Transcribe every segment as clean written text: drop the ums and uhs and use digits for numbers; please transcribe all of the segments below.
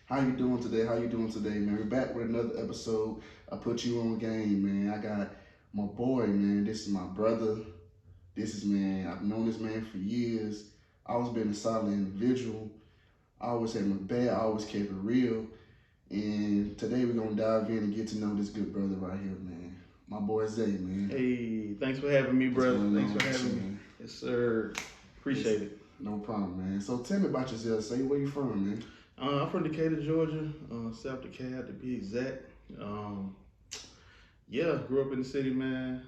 How you doing today? How you doing today, man? We're back with another episode. I put you on game, man. I got my boy, man. This is my brother. This is man. I've known this man for years. I always been a solid individual. I always had my back. I always kept it real. And today we're gonna dive in and get to know this good brother right here, man. My boy Zay, man. Hey, thanks for having me, What's brother. going Thanks on for with you, having me. man? Yes, sir. Appreciate it. No problem, man. So tell me about yourself. Say where you from, man. I'm from Decatur, Georgia, South Decatur to be exact. Yeah, grew up in the city, man.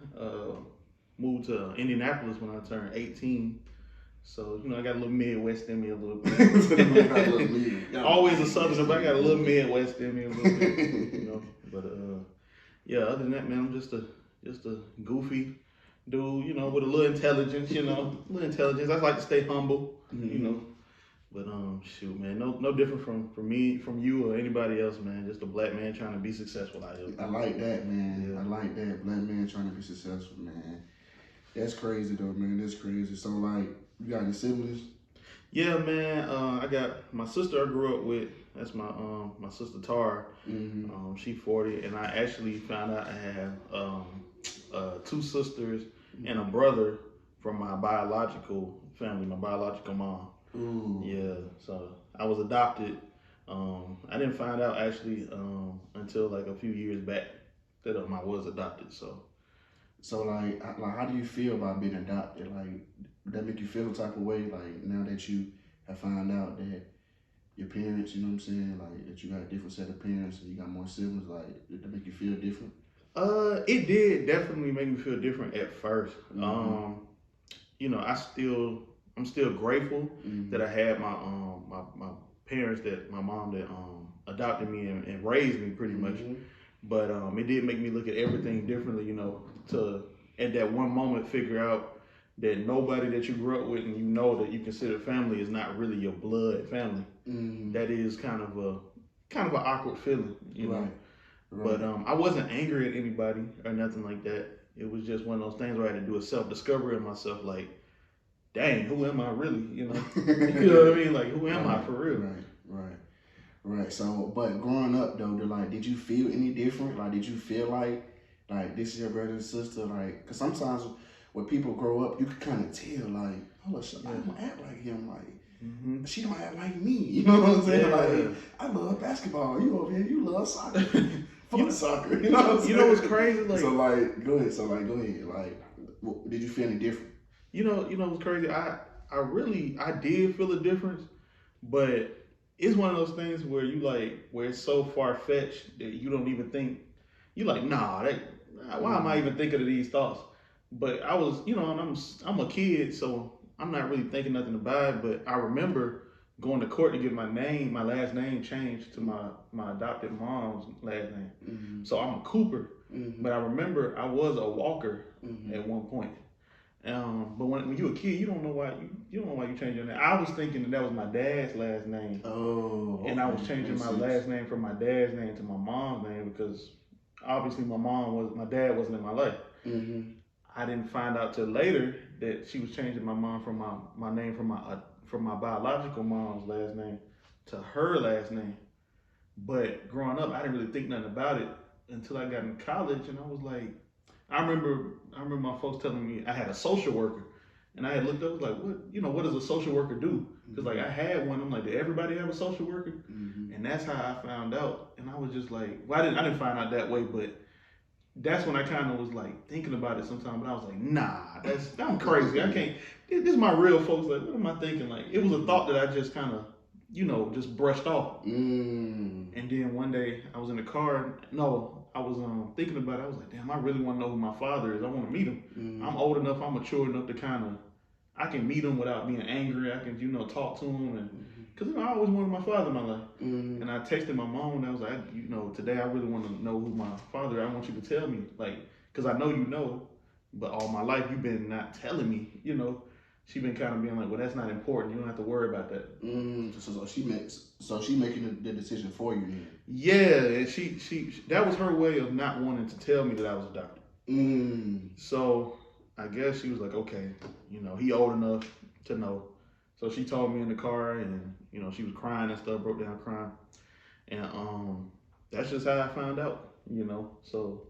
Moved to Indianapolis when I turned 18. So, I got a little Midwest in me a little bit. Always a Southerner, but I got a little Midwest in me a little bit, But yeah, other than that, man, I'm just a goofy dude, with a little intelligence, I like to stay humble, But shoot, man, no different from me, from you, or anybody else, man. Just a black man trying to be successful out here. I like that, man. Yeah. I like that. Black man trying to be successful, man. That's crazy though, man. That's crazy. So like, you got any siblings? Yeah, man. I got my sister I grew up with. That's my sister Tara. Mm-hmm. She 40, and I actually found out I have two sisters and a brother from my biological family, my biological mom. Ooh. Yeah, so I was adopted. I didn't find out actually until like a few years back that I was adopted. So like, how do you feel about being adopted? Like, did that make you feel a type of way? Like now that you have found out that your parents, you know what I'm saying, like that you got a different set of parents and you got more siblings, like did that make you feel different? It did definitely make me feel different at 1st. Mm-hmm. I'm still grateful Mm-hmm. that I had my parents, that my mom that adopted me and raised me pretty much. Mm-hmm. But it did make me look at everything differently, to at that one moment figure out that nobody that you grew up with and that you consider family is not really your blood family. Mm-hmm. That is kind of an awkward feeling, Right. But I wasn't angry at anybody or nothing like that. It was just one of those things where I had to do a self discovery of myself, like, dang, who am I really? You know what I mean? Like, who am I for real? Right. So, but growing up though, did you feel any different? Like, did you feel like this is your brother and sister? Like, cause sometimes when people grow up, you can kind of tell, like, oh, I don't act like him. Like, she don't act like me. You know what I'm saying? Yeah. Like, I love basketball. You over here, you love soccer. Fuck soccer. You know what I'm saying? You know what's crazy? Like, so, like, go ahead. Like, did you feel any different? You know what's crazy? I did feel a difference, but it's one of those things where where it's so far fetched that you don't even think, you're like, why am I even thinking of these thoughts? But I was, and I'm a kid, so I'm not really thinking nothing about it. But I remember going to court to get my last name changed to my adopted mom's last name. Mm-hmm. So I'm a Cooper. Mm-hmm. But I remember I was a Walker Mm-hmm. at one point. But when you're a kid, you don't know why you change your name. I was thinking that was my dad's last name. Oh. Okay. And I was changing my last name from my dad's name to my mom's name because obviously my dad wasn't in my life. Mm-hmm. I didn't find out till later that she was changing my mom from my name from my biological mom's last name to her last name. But growing up, I didn't really think nothing about it until I got in college, and I was like, I remember my folks telling me I had a social worker, and I had looked up, I was like, what does a social worker do? Because like I had one, I'm like, did everybody have a social worker? Mm-hmm. And that's how I found out, and I was just like, well, I didn't find out that way, but that's when I kind of was like thinking about it sometime, but I was like, nah, I'm crazy. I can't. This is my real folks. Like, what am I thinking? Like, it was a thought that I just kind of, just brushed off. Mm. And then one day I was in the car. No, I was thinking about it. I was like, damn, I really want to know who my father is. I want to meet him. Mm. I'm old enough. I'm mature enough to I can meet him without being angry. I can, talk to him, and because I always wanted my father in my life. Mm. And I texted my mom, and I was like, today I really want to know who my father is. I want you to tell me, like, because I know, but all my life you've been not telling me, She been kind of being like, well, that's not important. You don't have to worry about that. So she making the decision for you then. Yeah, and she that was her way of not wanting to tell me that I was adopted. So I guess she was like, okay, he old enough to know. So she told me in the car, and she was crying and stuff, broke down crying. and that's just how I found out, you know. So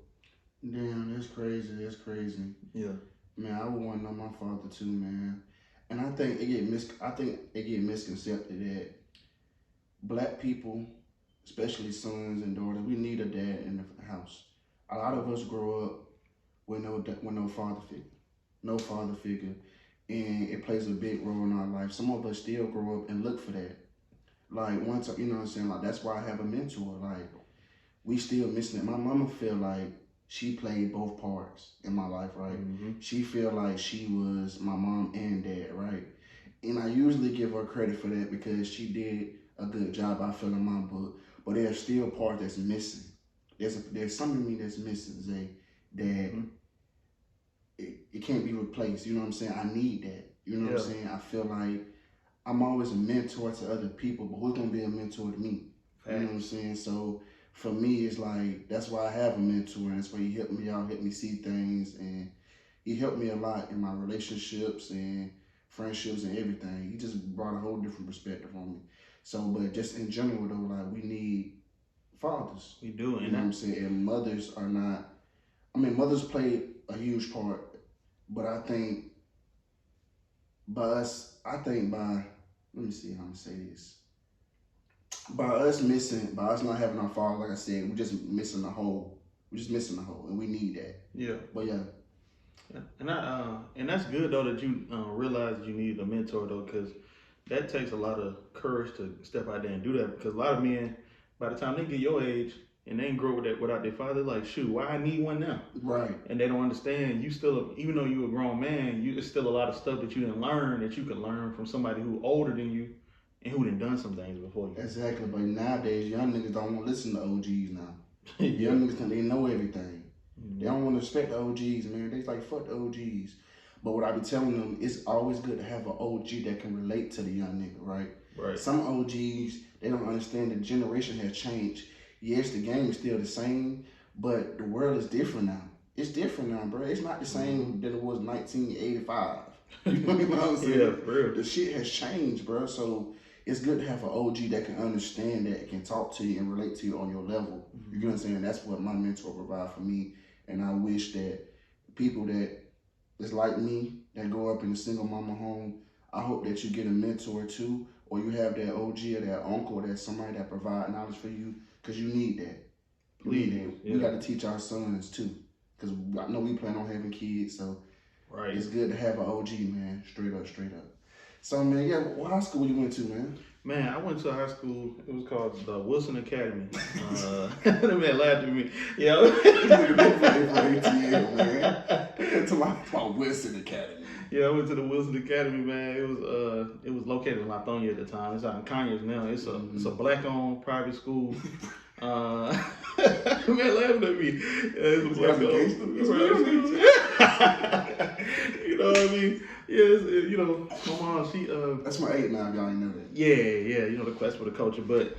Damn, that's crazy. That's crazy. yeah, Man, I would want to know my father too, man. And I think it get misconcepted that black people, especially sons and daughters, we need a dad in the house. A lot of us grow up with no father figure, no father figure, and it plays a big role in our life. Some of us still grow up and look for that. Like once, you know what I'm saying? Like that's why I have a mentor. Like we still missing it. My mama feel like she played both parts in my life, right? She feel like she was my mom and dad, right? And I usually give her credit for that because she did a good job, I feel, in my book. But there's still part that's missing. There's something in me that's missing, Zay, that it can't be replaced. You know what I'm saying? I need that. You know what I'm saying? I feel like I'm always a mentor to other people, but who's gonna be a mentor to me? You know what I'm saying? So for me, it's like that's why I have a mentor, and that's why he helped me out, helped me see things, and he helped me a lot in my relationships and friendships and everything. He just brought a whole different perspective on me. So, but just in general though, like we need fathers. we do, You know what I'm saying? And mothers are not. I mean, mothers play a huge part, but I think I think by let me see how I'm gonna say this. By us not having our father, like I said, we're just missing the whole. We're just missing the whole, and we need that. Yeah. But yeah. Yeah. And that's good though that you realize you need a mentor though, because that takes a lot of courage to step out there and do that. Because a lot of men, by the time they get your age and they ain't grow with that without their father, like shoot, why I need one now? Right. And they don't understand. You still, even though you a grown man, it's still a lot of stuff that you didn't learn that you could learn from somebody who older than you and who done some things before you. Exactly. But nowadays, young niggas don't want to listen to OGs now. Young niggas they know everything. They don't want to respect the OGs, man. They like fuck the OGs. But what I be telling them, it's always good to have an OG that can relate to the young nigga, right? Right. Some OGs, they don't understand the generation has changed. Yes, the game is still the same, but the world is different now. It's different now, bro. It's not the same that it was 1985. You know what I'm saying? Yeah, for real. The shit has changed, bro. So it's good to have an OG that can understand that, can talk to you and relate to you on your level. You know what I'm saying? That's what my mentor provide for me. And I wish that people that is like me, that grow up in a single mama home, I hope that you get a mentor too, or you have that OG or that uncle or that somebody that provide knowledge for you, because you need that. Please. Yeah. We got to teach our sons too, because I know we plan on having kids, so it's good to have an OG, man. Straight up. So, man, yeah, what high school you went to, man? Man, I went to a high school. It was called the Wilson Academy. That man laughed at me. Yeah. To my Wilson Academy. Yeah, I went to the Wilson Academy, man. It was located in Lithonia at the time. It's out in Conyers now. It's a black-owned private school. Man laughing at me. It's a black-owned. You know what I mean? Yeah, you know, my mom, she that's my 8 now, y'all ain't know that. Yeah, you know, the quest for the culture. But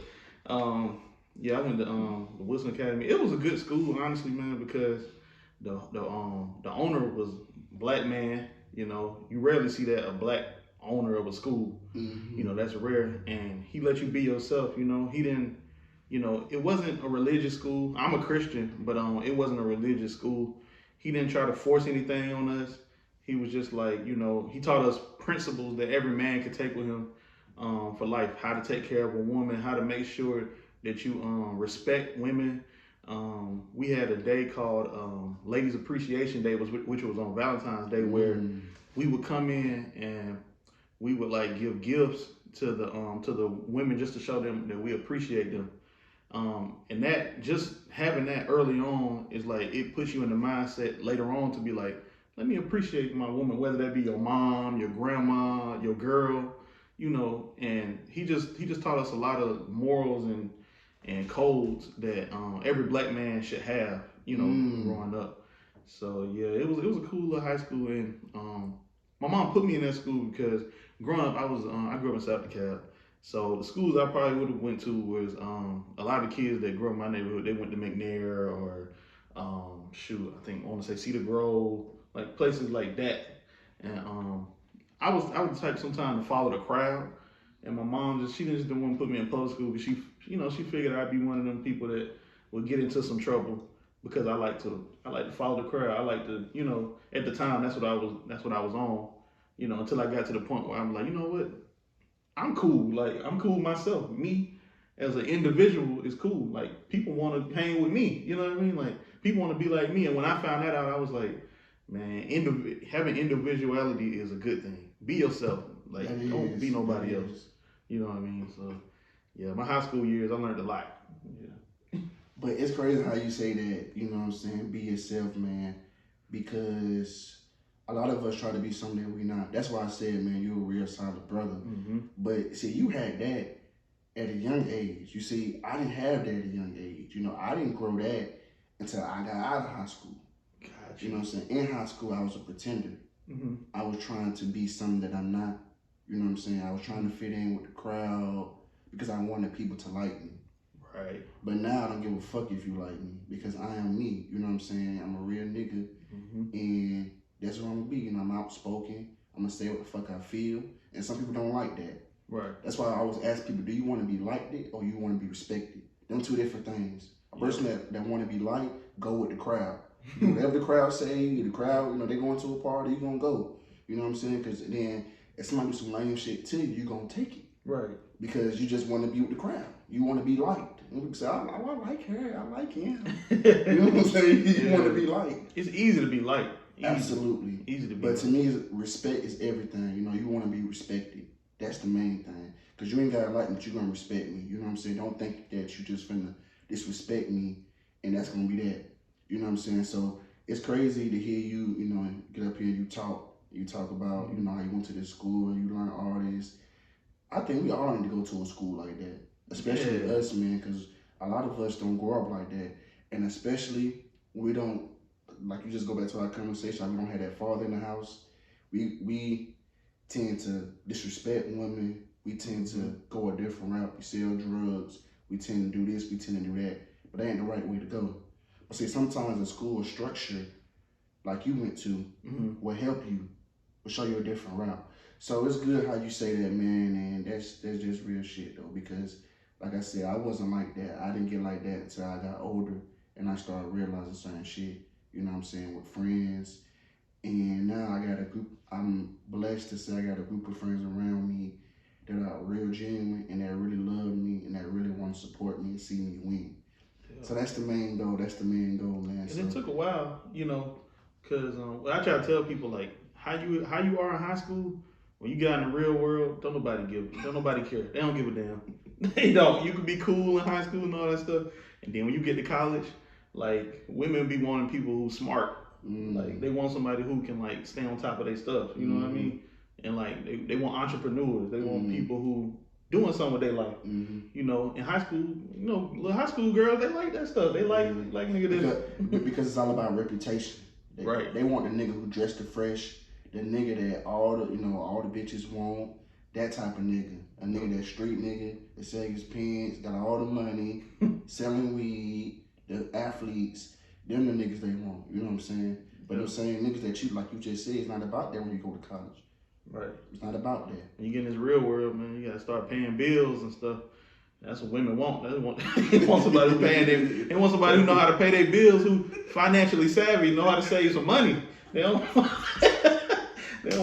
yeah, I went to the Wilson Academy. It was a good school, honestly, man, because the owner was a black man. You know, you rarely see that, a black owner of a school. You know, that's rare. And he let you be yourself, you know. He didn't, you know, it wasn't a religious school. I'm a Christian, but it wasn't a religious school. He didn't try to force anything on us. He was just like, you know, he taught us principles that every man could take with him for life. How to take care of a woman, how to make sure that you respect women. We had a day called Ladies Appreciation Day, which was on Valentine's Day, where we would come in and we would like give gifts to the women just to show them that we appreciate them. And that, just having that early on is like, it puts you in the mindset later on to be like, let me appreciate my woman, whether that be your mom, your grandma, your girl, you know. And he just taught us a lot of morals and codes that every black man should have, you know, growing up. So yeah, it was a cool little high school, and my mom put me in that school because growing up, I grew up in South DeKalb. So the schools I probably would have went to was a lot of the kids that grew up in my neighborhood, they went to McNair or I think I want to say Cedar Grove, like places like that. And I was the type sometimes to follow the crowd. And my mom she just didn't want to put me in public school because she figured I'd be one of them people that would get into some trouble because I like to follow the crowd. I like to, at the time that's what I was on, until I got to the point where I'm like, you know what, I'm cool. Like I'm cool myself. Me as an individual is cool. Like people want to hang with me. You know what I mean? Like people want to be like me. And when I found that out, I was like, man, having individuality is a good thing. Be yourself. Like don't be nobody else. You know what I mean? So yeah, my high school years, I learned a lot. Yeah. But it's crazy how you say that. You know what I'm saying? Be yourself, man. Because a lot of us try to be something that we're not. That's why I said, man, you're a real solid brother. Mm-hmm. But see, you had that at a young age. You see, I didn't have that at a young age. I didn't grow that until I got out of high school. Gotcha. You know what I'm saying? In high school, I was a pretender. Mm-hmm. I was trying to be something that I'm not. You know what I'm saying? I was trying to fit in with the crowd because I wanted people to like me. Right. But now I don't give a fuck if you like me because I am me. You know what I'm saying? I'm a real nigga. Mm-hmm. And that's what I'm gonna be. I'm outspoken. I'm gonna say what the fuck I feel. And some people don't like that. Right. That's why I always ask people, do you want to be liked it or you want to be respected? Them two different things. A person that want to be liked, go with the crowd. Whatever the crowd say, the crowd, they going to a party, you gonna go. You know what I'm saying? Because then if somebody do some lame shit to you, you gonna take it. Right. Because you just want to be with the crowd. You want to be liked. And people say, I like her, I like him. You know what I'm saying? You want to be liked. It's easy to be liked. Absolutely. Easy to be. But to me, respect is everything. You want to be respected. That's the main thing. Because you ain't got to like me, but you're going to respect me. You know what I'm saying? Don't think that you just finna disrespect me and that's going to be that. You know what I'm saying? So it's crazy to hear you, get up here and you talk. You talk about, how you went to this school and you learn all this. I think we all need to go to a school like that. Especially us, man, because a lot of us don't grow up like that. And especially we don't, like you just go back to our conversation, we don't have that father in the house. We tend to disrespect women. We tend to go a different route. We sell drugs. We tend to do this. We tend to do that. But that ain't the right way to go. But see, sometimes a school structure like you went to will help you, will show you a different route. So it's good how you say that, man, and that's just real shit though, because like I said, I wasn't like that. I didn't get like that until I got older and I started realizing certain shit, you know what I'm saying, with friends. And now I got a group, I'm blessed to say I got a group of friends around me that are real genuine and that really love me and that really want to support me and see me win. Yeah. So that's the main goal. That's the main goal, man. And it took a while, because I try to tell people like how you are in high school. When you get out in the real world, don't nobody care. They don't give a damn. They don't. You can be cool in high school and all that stuff, and then when you get to college, like women be wanting people who smart. Like they want somebody who can like stay on top of their stuff. You know what I mean? And like they want entrepreneurs. They want people who doing something with their life. In high school, little high school girls, they like that stuff. They like nigga because it's all about reputation. Right. They want the nigga who dressed the fresh. The nigga that all the bitches want, that type of nigga. A nigga that street nigga, that sell his pants, got all the money, selling weed, the athletes, them the niggas they want. You know what I'm saying? But I'm saying niggas that you, like you just said, it's not about that when you go to college. Right. It's not about that. When you get in this real world, man, you gotta start paying bills and stuff. That's what women want. They want somebody who paying they want somebody who know how to pay their bills, who financially savvy, know how to save some money. They don't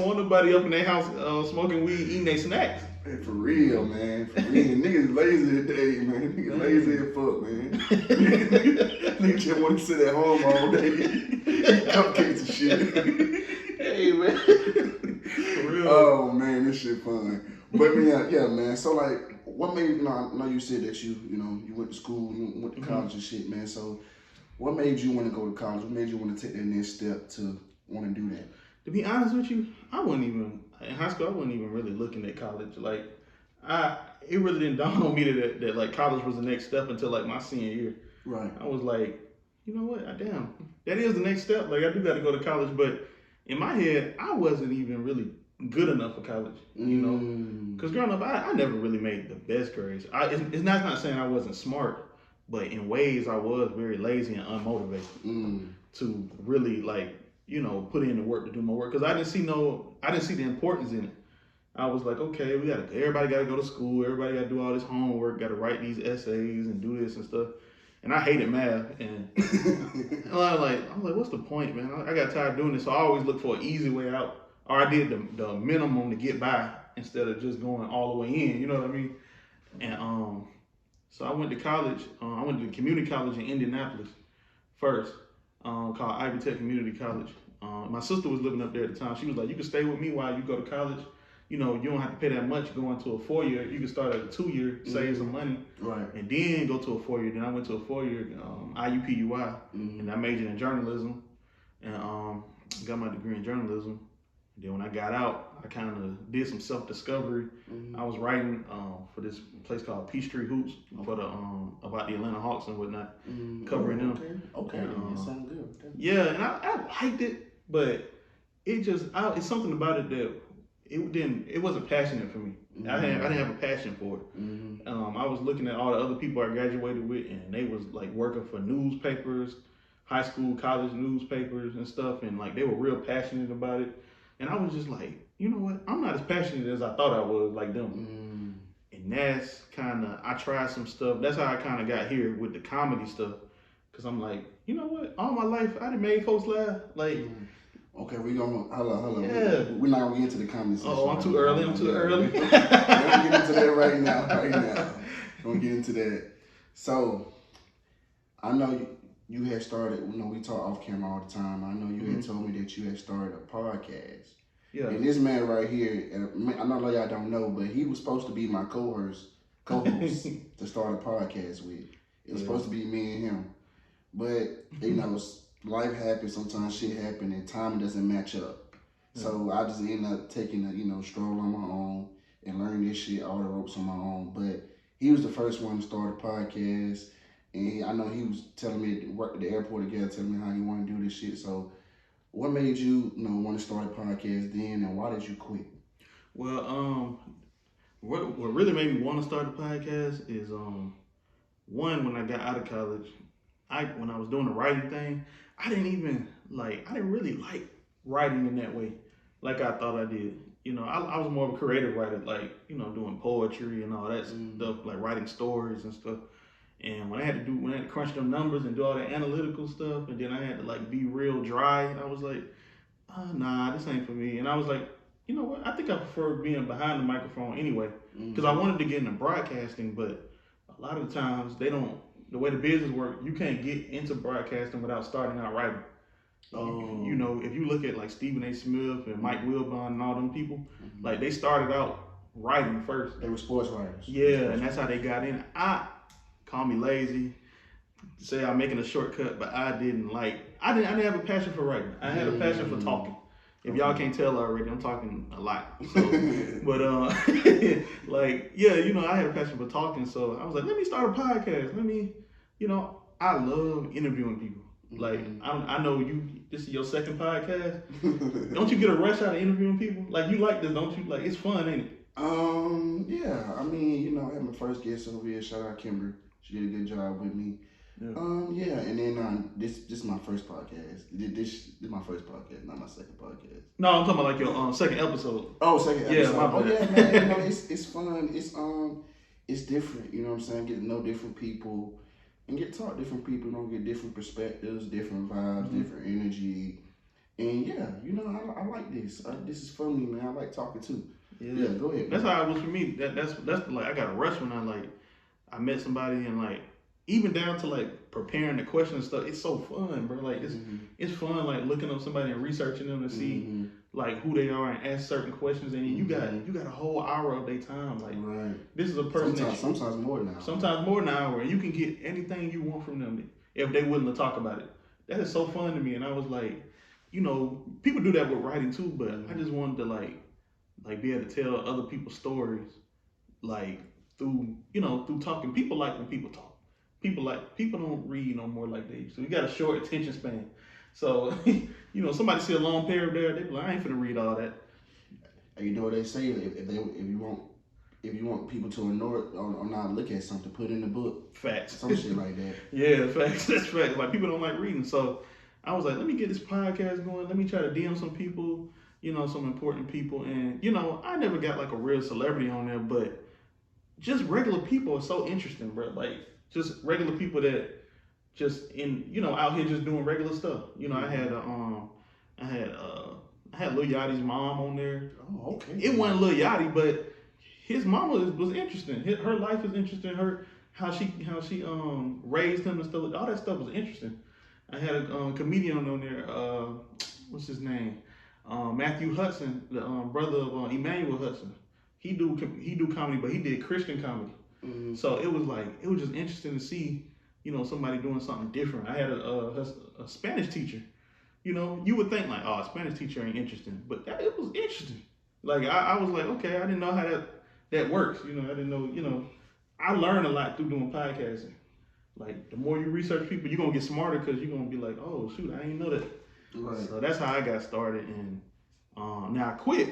want nobody up in their house smoking weed, eating their snacks. Hey, for real, man. For real. Niggas lazy today, man. Niggas lazy as fuck, man. Niggas just want to sit at home all day. Eat cupcakes and shit. Hey, man. For real. Oh, man, this shit fun. But, man, yeah, man. So, like, what made, I know you said that you went to school, you went to college and shit, man. So, what made you want to go to college? What made you want to take that next step to want to do that? To be honest with you, in high school, I wasn't even really looking at college. Like, it really didn't dawn on me that like college was the next step until like my senior year. Right. I was like, you know what? Damn, that is the next step. Like, I do got to go to college, but in my head, I wasn't even really good enough for college. Because growing up, I never really made the best grades. It's not saying I wasn't smart, but in ways I was very lazy and unmotivated to really like. Put in the work to do my work because I didn't see the importance in it. I was like, okay, everybody gotta go to school, everybody gotta do all this homework, gotta write these essays and do this and stuff. And I hated math, and I was like, what's the point, man? I got tired of doing this, so I always look for an easy way out, or I did the minimum to get by instead of just going all the way in. You know what I mean? And so I went to college. I went to community college in Indianapolis first, called Ivy Tech Community College. My sister was living up there at the time. She was like, you can stay with me while you go to college. You know, you don't have to pay that much going to a 4-year. You can start at a 2-year, save some money, right, and then go to a 4-year. Then I went to a 4-year IUPUI, and I majored in journalism, and got my degree in journalism. And then when I got out, I kind of did some self-discovery. I was writing for this place called Peachtree Hoops for the about the Atlanta Hawks and whatnot, covering them. Okay, that sounds good. Yeah, and I liked it, but it's something about it that it wasn't passionate for me. I didn't have a passion for it. I was looking at all the other people I graduated with, and they was like working for newspapers, high school, college newspapers and stuff, and like they were real passionate about it. And I was just like, you know what? I'm not as passionate as I thought I was like them. And that's I tried some stuff. That's how I kind of got here with the comedy stuff. Cause I'm like, you know what? All my life I done made folks laugh. Like, okay, we gonna hold on. Yeah. We're not gonna get into the comedy section. Oh, I'm too early. We're gonna get into that right now. Gonna get into that. So, I know you had started. You know, we talk off camera all the time. I know you had told me that you had started a podcast. Yeah. And this man right here, I know a lot of y'all don't know, but he was supposed to be my co-host to start a podcast with. It was supposed to be me and him. But, you know, life happens, sometimes shit happens, and time doesn't match up. So I just ended up taking a, stroll on my own and learning this shit, all the ropes on my own. But he was the first one to start a podcast. And I know he was telling me at the airport together, telling me how he wanted to do this shit. So what made you, want to start a podcast then, and why did you quit? Well, what really made me want to start a podcast is one, when I got out of college, when I was doing the writing thing, I didn't really like writing in that way, like I thought I did. I was more of a creative writer, like, doing poetry and all that stuff, like writing stories and stuff. And when I had to crunch them numbers and do all the analytical stuff, and then I had to like be real dry, I was like, nah, this ain't for me. And I was like, you know what? I think I prefer being behind the microphone anyway, because I wanted to get into broadcasting, but a lot of the times the way the business works, you can't get into broadcasting without starting out writing. If you look at like Stephen A. Smith and Mike Wilbon and all them people, like they started out writing first. They were sports writers. Yeah, and that's how they got in. Call me lazy, say I'm making a shortcut, but I didn't have a passion for writing. I had a passion for talking. If y'all can't tell already, I'm talking a lot. So, but I had a passion for talking. So I was like, let me start a podcast. I love interviewing people. Like, I know this is your second podcast. Don't you get a rush out of interviewing people? Like, you like this, don't you? Like, it's fun, ain't it? Yeah. I mean, I had my first guest over here. Shout out Kimber. She did a good job with me. Yeah. And then this is my first podcast. This is my first podcast, not my second podcast. No, I'm talking about like your second episode. Oh, second episode. Yeah, my bad. Yeah, man. It's fun. It's different. You know what I'm saying? Get to know different people and get to talk to different people. Get different perspectives, different vibes, different energy. And yeah, I like this. This is for me, man. I like talking too. Yeah, go ahead. That's how it was for me. That's like I got a rush when I met somebody, and like even down to like preparing the questions and stuff. It's so fun, bro. Like it's fun like looking up somebody and researching them to see like who they are and ask certain questions. And you got a whole hour of their time. Like this is a person sometimes more than an hour. Sometimes more than an hour, and you can get anything you want from them if they willing to talk about it. That is so fun to me, and I was like, people do that with writing too, but I just wanted to like be able to tell other people's stories, like through talking. People like when people talk. People don't read no more like they used to. You got a short attention span, so somebody see a long paragraph there, they be like, I ain't finna read all that. You know what they say? If you want people to ignore it or not look at something, put it in the book. Facts. Some shit like that. Yeah, facts. That's facts. Like people don't like reading, so I was like, let me get this podcast going. Let me try to DM some people. you know, some important people. And, you know, I never got like a real celebrity on there, but just regular people are so interesting, bro. Like, just regular people that just you know, out here just doing regular stuff. You know, I had Lil Yachty's mom on there. Oh, okay. It wasn't Lil Yachty, but his mama was interesting. Her life is interesting. How she raised him and stuff. All that stuff was interesting. I had a comedian on there. What's his name? Matthew Hudson, the brother of Emmanuel Hudson. He do comedy, but he did Christian comedy. Mm-hmm. So it was just interesting to see, you know, somebody doing something different. I had a Spanish teacher. You know, you would think like, oh, a Spanish teacher ain't interesting, but it was interesting. Like I was like, okay, I didn't know how that works. You know, I didn't know. You know, I learned a lot through doing podcasting. Like the more you research people, you're gonna get smarter because you're gonna be like, oh shoot, I didn't know that. Right. So that's how I got started, and now I quit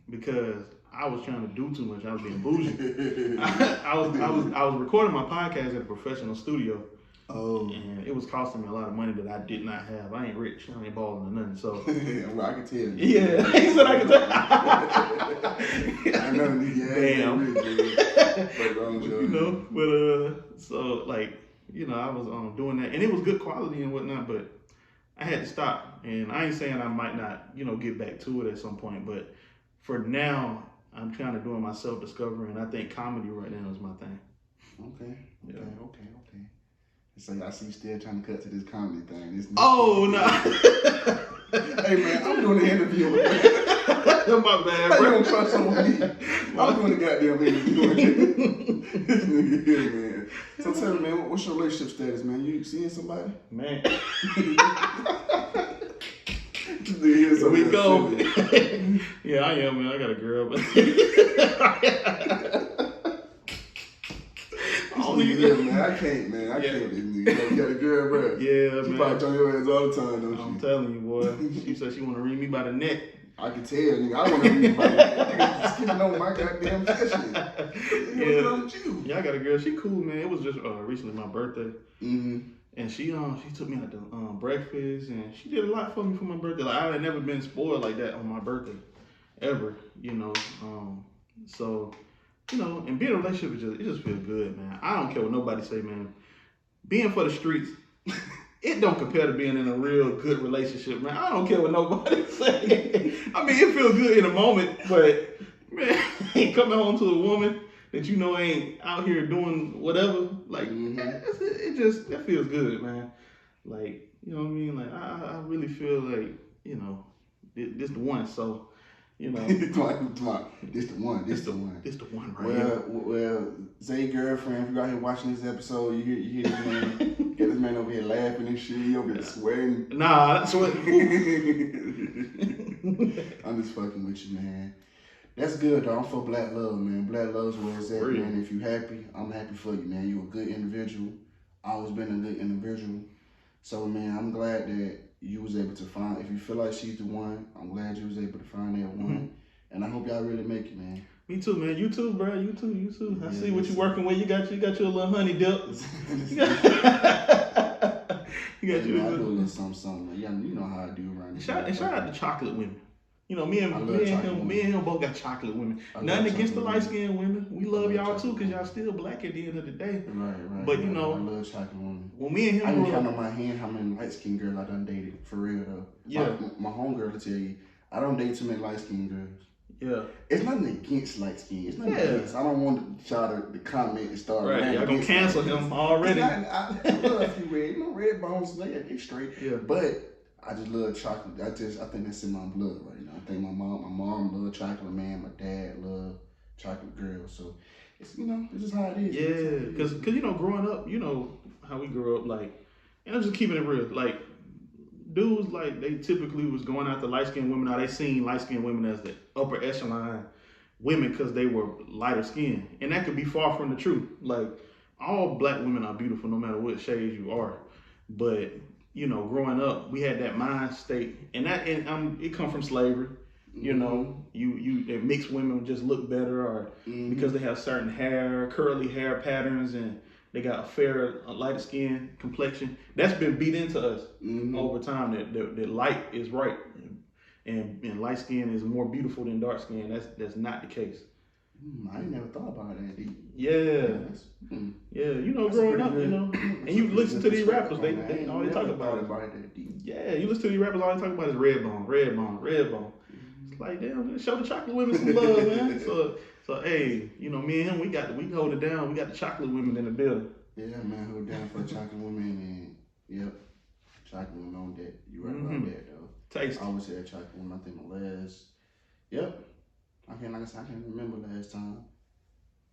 because I was trying to do too much. I was being bougie. I was recording my podcast at a professional studio. Oh. And it was costing me a lot of money that I did not have. I ain't rich. I ain't balling or nothing. So well, I can tell you. Yeah, he said I can tell. I know. Yeah. Damn. But you know, but so like, you know, I was doing that, and it was good quality and whatnot, but I had to stop. And I ain't saying I might not, you know, get back to it at some point, but for now, I'm kind of doing my self-discovery, and I think comedy right now is my thing. Okay. Okay. So I see you still trying to cut to this comedy thing. Oh no! Hey man, I'm doing the interview. My bad, bro. You don't trust on me. I'm doing the goddamn interview. This nigga here, man. So tell me, man, what's your relationship status, man? You seeing somebody? Man. Here we go. Yeah, I am, man. I got a girl, but man. I can't, man. I can't. You got a girl, bro. Yeah, she man. probably turn your ass all the time, don't she? I'm telling you, boy. She said she want to read me by the neck. I can tell, nigga. I want to read you by the neck. Nigga, skipping on my goddamn session. What's wrong with you? Yeah, I got a girl. She cool, man. It was just recently my birthday. Mm-hmm. And she took me out to breakfast, and she did a lot for me for my birthday. Like, I had never been spoiled like that on my birthday, ever, you know. So, you know, and being in a relationship, it just feels good, man. I don't care what nobody say, man. Being for the streets, it don't compare to being in a real good relationship, man. I don't care what nobody say. I mean, it feels good in a moment, but, man, coming home to a woman that you know ain't out here doing whatever, like, that feels good, man. Like, you know what I mean? Like, I really feel like, you know, this the one, so, you know. This the one. This the one, right? Well, Zay girlfriend, if you're out here watching this episode, you hear this man, get this man over here laughing and shit, he over here sweating. Nah, that's what. I'm just fucking with you, man. That's good, though. I'm for black love, man. Black love's where it's at, man. If you happy, I'm happy for you, man. You a good individual. Always been a good individual. So, man, I'm glad that you was able to find, if you feel like she's the one, I'm glad you was able to find that one. Mm-hmm. And I hope y'all really make it, man. Me too, man. You too, bro. You too. I see what you working with. You got your little honey dip. You got your little... I do a little something. You know how I do around here. And shout out to chocolate women. You know, me and him both got chocolate women. Nothing against the light-skinned women. We love y'all too, because y'all still black at the end of the day. Right. But, you know, I love chocolate women. When me and him I didn't count on my hand how many light-skinned girls I done dated, for real, though. Yeah. My homegirl will tell you, I don't date too many light-skinned girls. Yeah. It's nothing against light skin. It's nothing against. I don't want y'all to comment and start. Right. Y'all gonna cancel him already. I love a few red bones. They straight. Yeah. But I just love chocolate. I think that's in my blood right now. I think my mom love chocolate, man. My dad love chocolate girls. So it's, you know, it's just how it is. Yeah. Because you know, growing up, you know how we grew up, like, and I'm just keeping it real, like. Dudes, like, they typically was going after light-skinned women. Now, they seen light-skinned women as the upper echelon women because they were lighter skinned. And that could be far from the truth. Like, all black women are beautiful no matter what shade you are. But, you know, growing up, we had that mind state. And it come from slavery. You know, mixed women just look better, or because they have certain hair, curly hair patterns, and they got a fair, lighter skin complexion. That's been beat into us over time, that light is right. and light skin is more beautiful than dark skin. That's not the case. I ain't never thought about that deep. Yeah. You know, growing up, you know, and you listen to these rappers, they always talk about it. That deep. Yeah, you listen to these rappers always talk about is red bone. It's like, damn, show the chocolate women some love, man. So hey, you know, me and him, we can hold it down. We got the chocolate women in the building. Yeah, man, hold down for the chocolate women, and yep, chocolate women on that. You right about that though. Taste. I always said chocolate women. I think the last, yep. I can't remember last time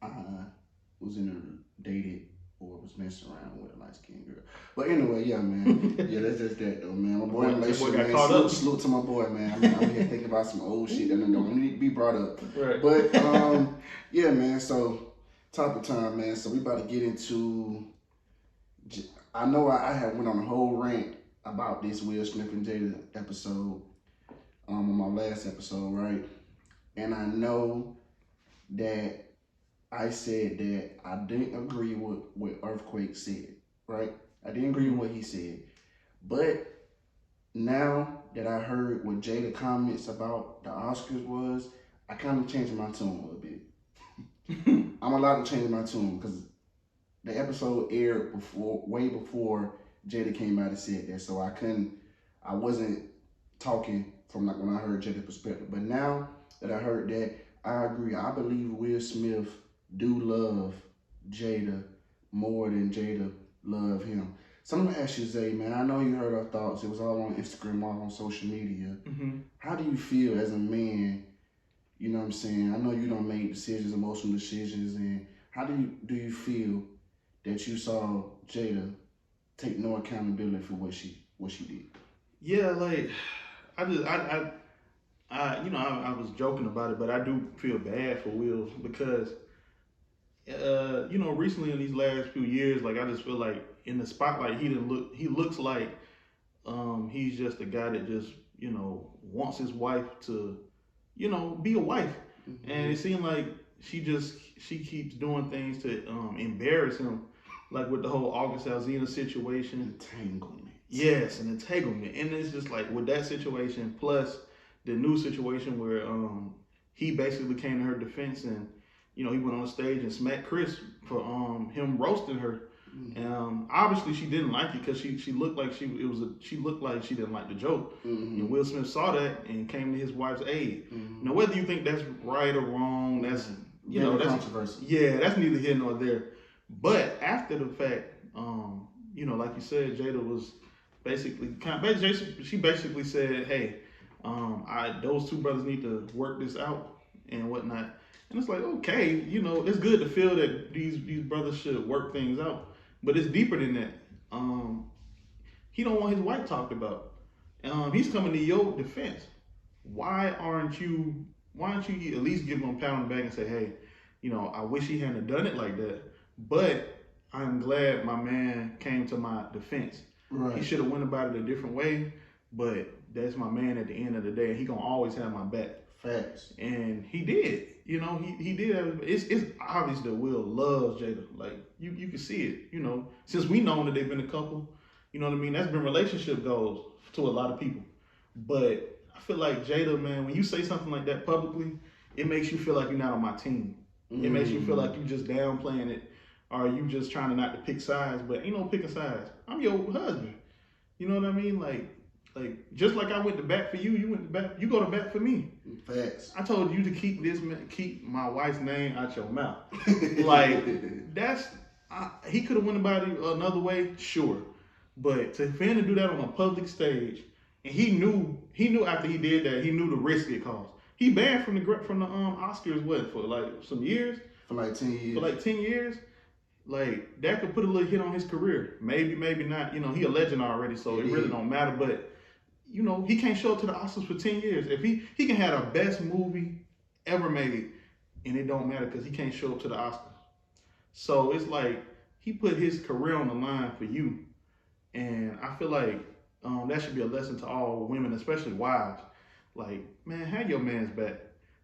I was in a dated or was messing around with a light skinned girl. But anyway, yeah, man. Yeah, that's just that though, man. My boy, man. Salute to my boy, man. I'm here thinking about some old shit that don't need to be brought up. Right. But yeah, man. So topic time, man. So we about to get into. I know I had went on a whole rant about this Will Smith and Jada episode on my last episode, right? And I know that I said that I didn't agree with what Earthquake said, right? I didn't agree with what he said. But now that I heard what Jada comments about the Oscars was, I kind of changed my tune a little bit. I'm allowed to change my tune because the episode aired way before Jada came out and said that. So I wasn't talking from like when I heard Jada's perspective. But now that I heard that, I agree. I believe Will Smith do love Jada more than Jada love him. So I'm gonna ask you, Zay, man. I know you heard our thoughts. It was all on Instagram, all on social media. Mm-hmm. How do you feel as a man? You know what I'm saying? I know you don't make decisions, emotional decisions, and how do you feel that you saw Jada take no accountability for what she did? Yeah, like I was joking about it, but I do feel bad for Will because, recently in these last few years, like I just feel like in the spotlight, he looks like, he's just a guy that just, wants his wife to, be a wife. Mm-hmm. And it seemed like she keeps doing things to embarrass him, like with the whole August Alsina situation. Entanglement. Yes, an entanglement. And it's just like with that situation, plus the new situation where he basically came to her defense and, he went on stage and smacked Chris for him roasting her. Mm-hmm. Obviously she didn't like it because she looked like she looked like she didn't like the joke. Mm-hmm. And Will Smith saw that and came to his wife's aid. Mm-hmm. Now whether you think that's right or wrong, that's that's controversial. Yeah, that's neither here nor there. But after the fact, like you said, Jada was she basically said, hey, those two brothers need to work this out and whatnot. And it's like, okay, it's good to feel that these brothers should work things out, but it's deeper than that. He don't want his wife talked about. He's coming to your defense. Why aren't you at least give him a pat on the back and say, hey, I wish he hadn't done it like that, but I'm glad my man came to my defense. Right. He should have went about it a different way, but that's my man at the end of the day. He gonna always have my back. Facts. And he did. He did. It's obvious that Will loves Jada. Like you can see it. Since we know that they've been a couple. You know what I mean? That's been relationship goals to a lot of people. But I feel like Jada, man, when you say something like that publicly, it makes you feel like you're not on my team. It makes you feel like you just downplaying it, or you just trying to not to pick sides. But ain't no picking sides. I'm your husband. You know what I mean? Like just like I went to bat for you, you go to bat for me. Facts. I told you to keep my wife's name out your mouth. Like he could have went about it another way, sure, but for him to do that on a public stage, and he knew after he did that, he knew the risk it caused. He banned from the Oscars for like some years. For like 10 years. For like 10 years. Like that could put a little hit on his career. Maybe not. He a legend already, so it really don't matter. But he can't show up to the Oscars for 10 years. If he can have the best movie ever made, and it don't matter because he can't show up to the Oscars. So it's like he put his career on the line for you, and I feel like that should be a lesson to all women, especially wives. Like, man, have your man's back,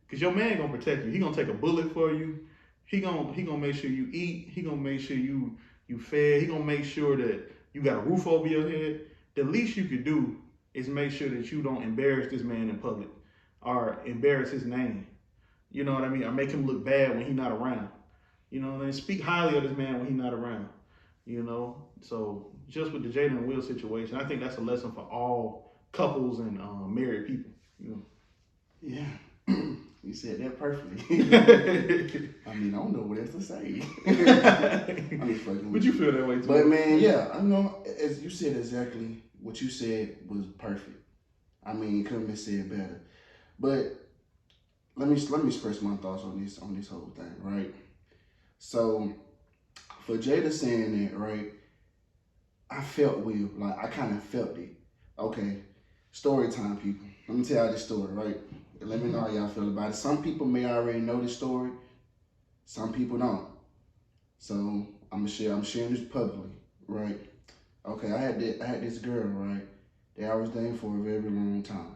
cause your man gonna protect you. He gonna take a bullet for you. He gonna make sure you eat. He gonna make sure you fed. He gonna make sure that you got a roof over your head. The least you could do is make sure that you don't embarrass this man in public or embarrass his name. You know what I mean? Or make him look bad when he's not around. You know, and speak highly of this man when he's not around. You know, so just with the Jada and Will situation, I think that's a lesson for all couples and married people. You know. Yeah, you said that perfectly. I mean, I don't know what else to say. I mean, fucking. But you feel that way too. But man, yeah, I know. As you said exactly what you said was perfect. I mean, it couldn't be said better. But let me express my thoughts on this whole thing, right? So for Jada saying that, right, I felt Will. Like, I kind of felt it. Okay, story time, people. Let me tell y'all this story, right? Let me know how y'all feel about it. Some people may already know this story. Some people don't. So I'm sharing this publicly, right? Okay, I had this girl, right, that I was dating for a very long time.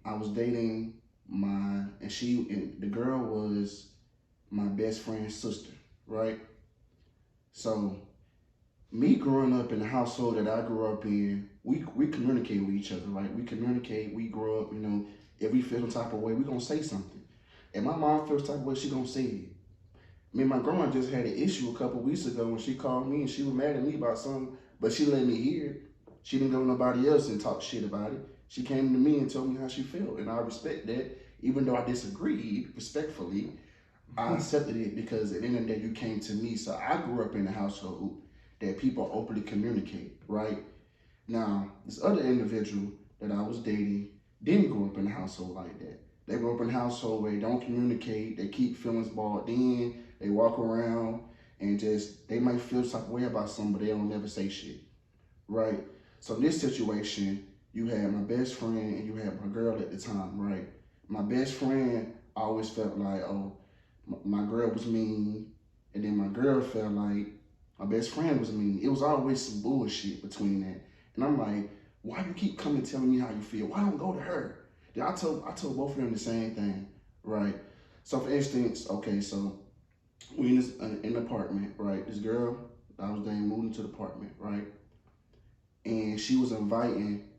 I was dating and the girl was my best friend's sister, right? So me growing up in the household that I grew up in, we communicate with each other, right? We communicate, we grow up, you know, if we feel some type of way, we gonna say something. And my mom feels type of way, she gonna say it. Me and my grandma just had an issue a couple weeks ago when she called me and she was mad at me about something, but she let me hear it. She didn't go to nobody else and talk shit about it. She came to me and told me how she felt, and I respect that. Even though I disagreed, respectfully, I accepted it because at the end of the day, you came to me. So I grew up in a household that people openly communicate, right? Now, this other individual that I was dating didn't grow up in a household like that. They grew up in a household where they don't communicate, they keep feelings balled in, they walk around and they might feel some type of way about something, but they don't never say shit, right? So in this situation, you had my best friend and you had my girl at the time, right? My best friend always felt like, oh, my girl was mean, and then my girl felt like my best friend was mean. It was always some bullshit between that. And I'm like, why you keep coming telling me how you feel? Why don't go to her? Then I told both of them the same thing, right? So for instance, okay, so we in an apartment, right? This girl I was dating moved into the apartment, right? And she was inviting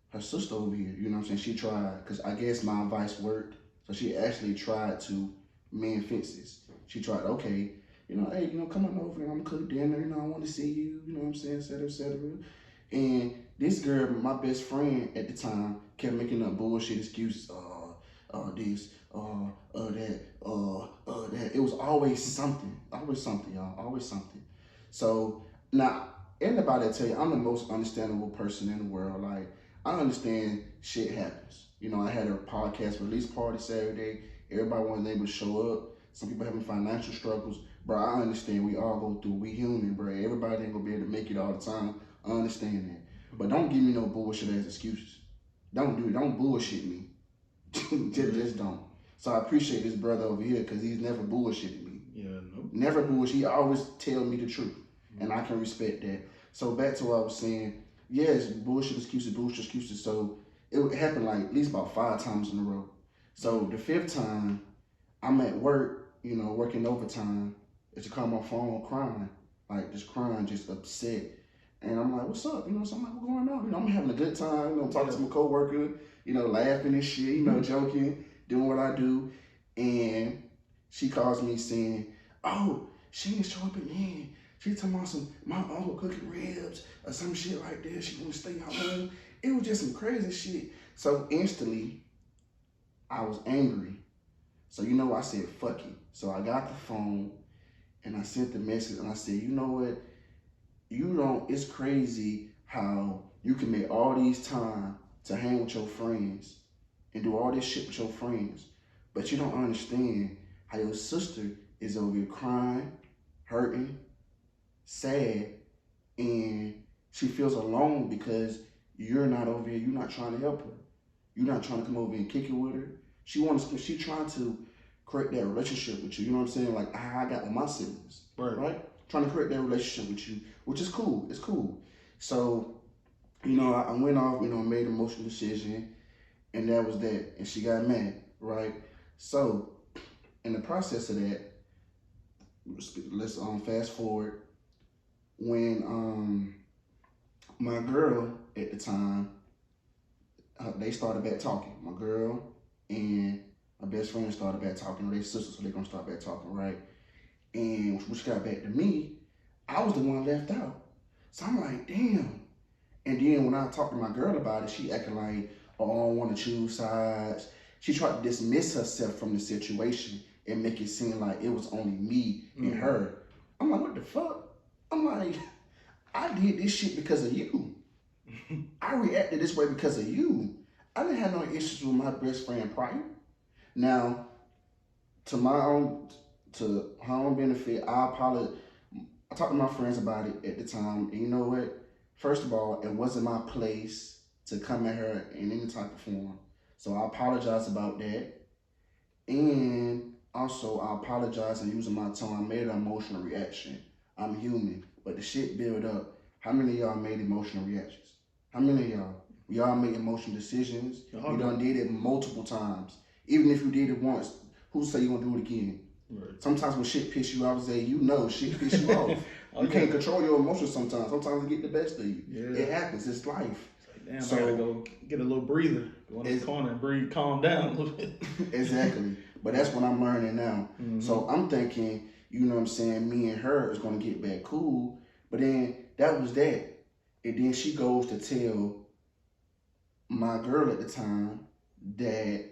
her sister over here, you know what I'm saying? She tried, because I guess my advice worked. So she actually tried to mend fences. She tried, okay, you know, hey, you know, come on over and I'm gonna cook dinner, you know, I want to see you, you know what I'm saying, et cetera, et cetera. And this girl, my best friend at the time, kept making up bullshit excuses. This, that. It was always something, y'all, always something. So now, anybody tell you, I'm the most understandable person in the world. Like, I understand shit happens. You know, I had a podcast release party Saturday. Everybody wasn't able to show up. Some people having financial struggles. Bro, I understand we all go through. We human, bro. Everybody ain't gonna be able to make it all the time. I understand that. But don't give me no bullshit as excuses. Don't do it. Don't bullshit me. just don't. So I appreciate this brother over here because he's never bullshitted me. Yeah, no. Never bullshit. He always tell me the truth. And I can respect that. So back to what I was saying. Yes, bullshit excuses. So it happened like at least about 5 times in a row. So the 5th time, I'm at work, you know, working overtime. It's to call my phone crying, like just crying, just upset. And I'm like, what's up? You know, so I'm like, what's going on? You know, I'm having a good time, you know, talking to my coworker, you know, laughing and shit, you know, joking, doing what I do. And she calls me saying, oh, she didn't show up again. She talking about my uncle cooking ribs or some shit like that. She want to stay home. It was just some crazy shit. So instantly, I was angry. So you know, I said, fuck it. So I got the phone and I sent the message and I said, you know what? It's crazy how you can make all these time to hang with your friends and do all this shit with your friends, but you don't understand how your sister is over here crying, hurting, sad, and she feels alone because you're not over here, you're not trying to help her. You're not trying to come over and kick it with her. She trying to create that relationship with you, you know what I'm saying? Like I got with my siblings, right? Trying to create that relationship with you, which is cool, it's cool. So, you know, I went off, you know, made an emotional decision, and that was that. And she got mad, right? So, in the process of that, let's fast forward when my girl at the time, they started back talking. My girl and my best friend started back talking. They sisters, so they're gonna start back talking, right? And when she got back to me, I was the one left out. So I'm like, damn. And then when I talked to my girl about it, she acting like, oh, I don't want to choose sides. She tried to dismiss herself from the situation and make it seem like it was only me and her. I'm like, what the fuck? I'm like, I did this shit because of you. I reacted this way because of you. I didn't have no issues with my best friend prior. Now, to her own benefit, I apologize. I talked to my friends about it at the time, and you know what? First of all, it wasn't my place to come at her in any type of form. So I apologize about that. And also, I apologize in using my tone. I made an emotional reaction. I'm human, but the shit built up. How many of y'all made emotional reactions? How many of y'all? Y'all made emotional decisions. You done did it multiple times. Even if you did it once, who say you gonna do it again? Right. Sometimes when shit piss you off, shit piss you off. You can't control your emotions sometimes. Sometimes it get the best of you. Yeah. It happens. It's life. Damn, so I gotta go get a little breather. Go in the corner and breathe, calm down a little bit. Exactly. But that's what I'm learning now. Mm-hmm. So I'm thinking, you know what I'm saying, me and her is gonna get back cool. But then that was that. And then she goes to tell my girl at the time that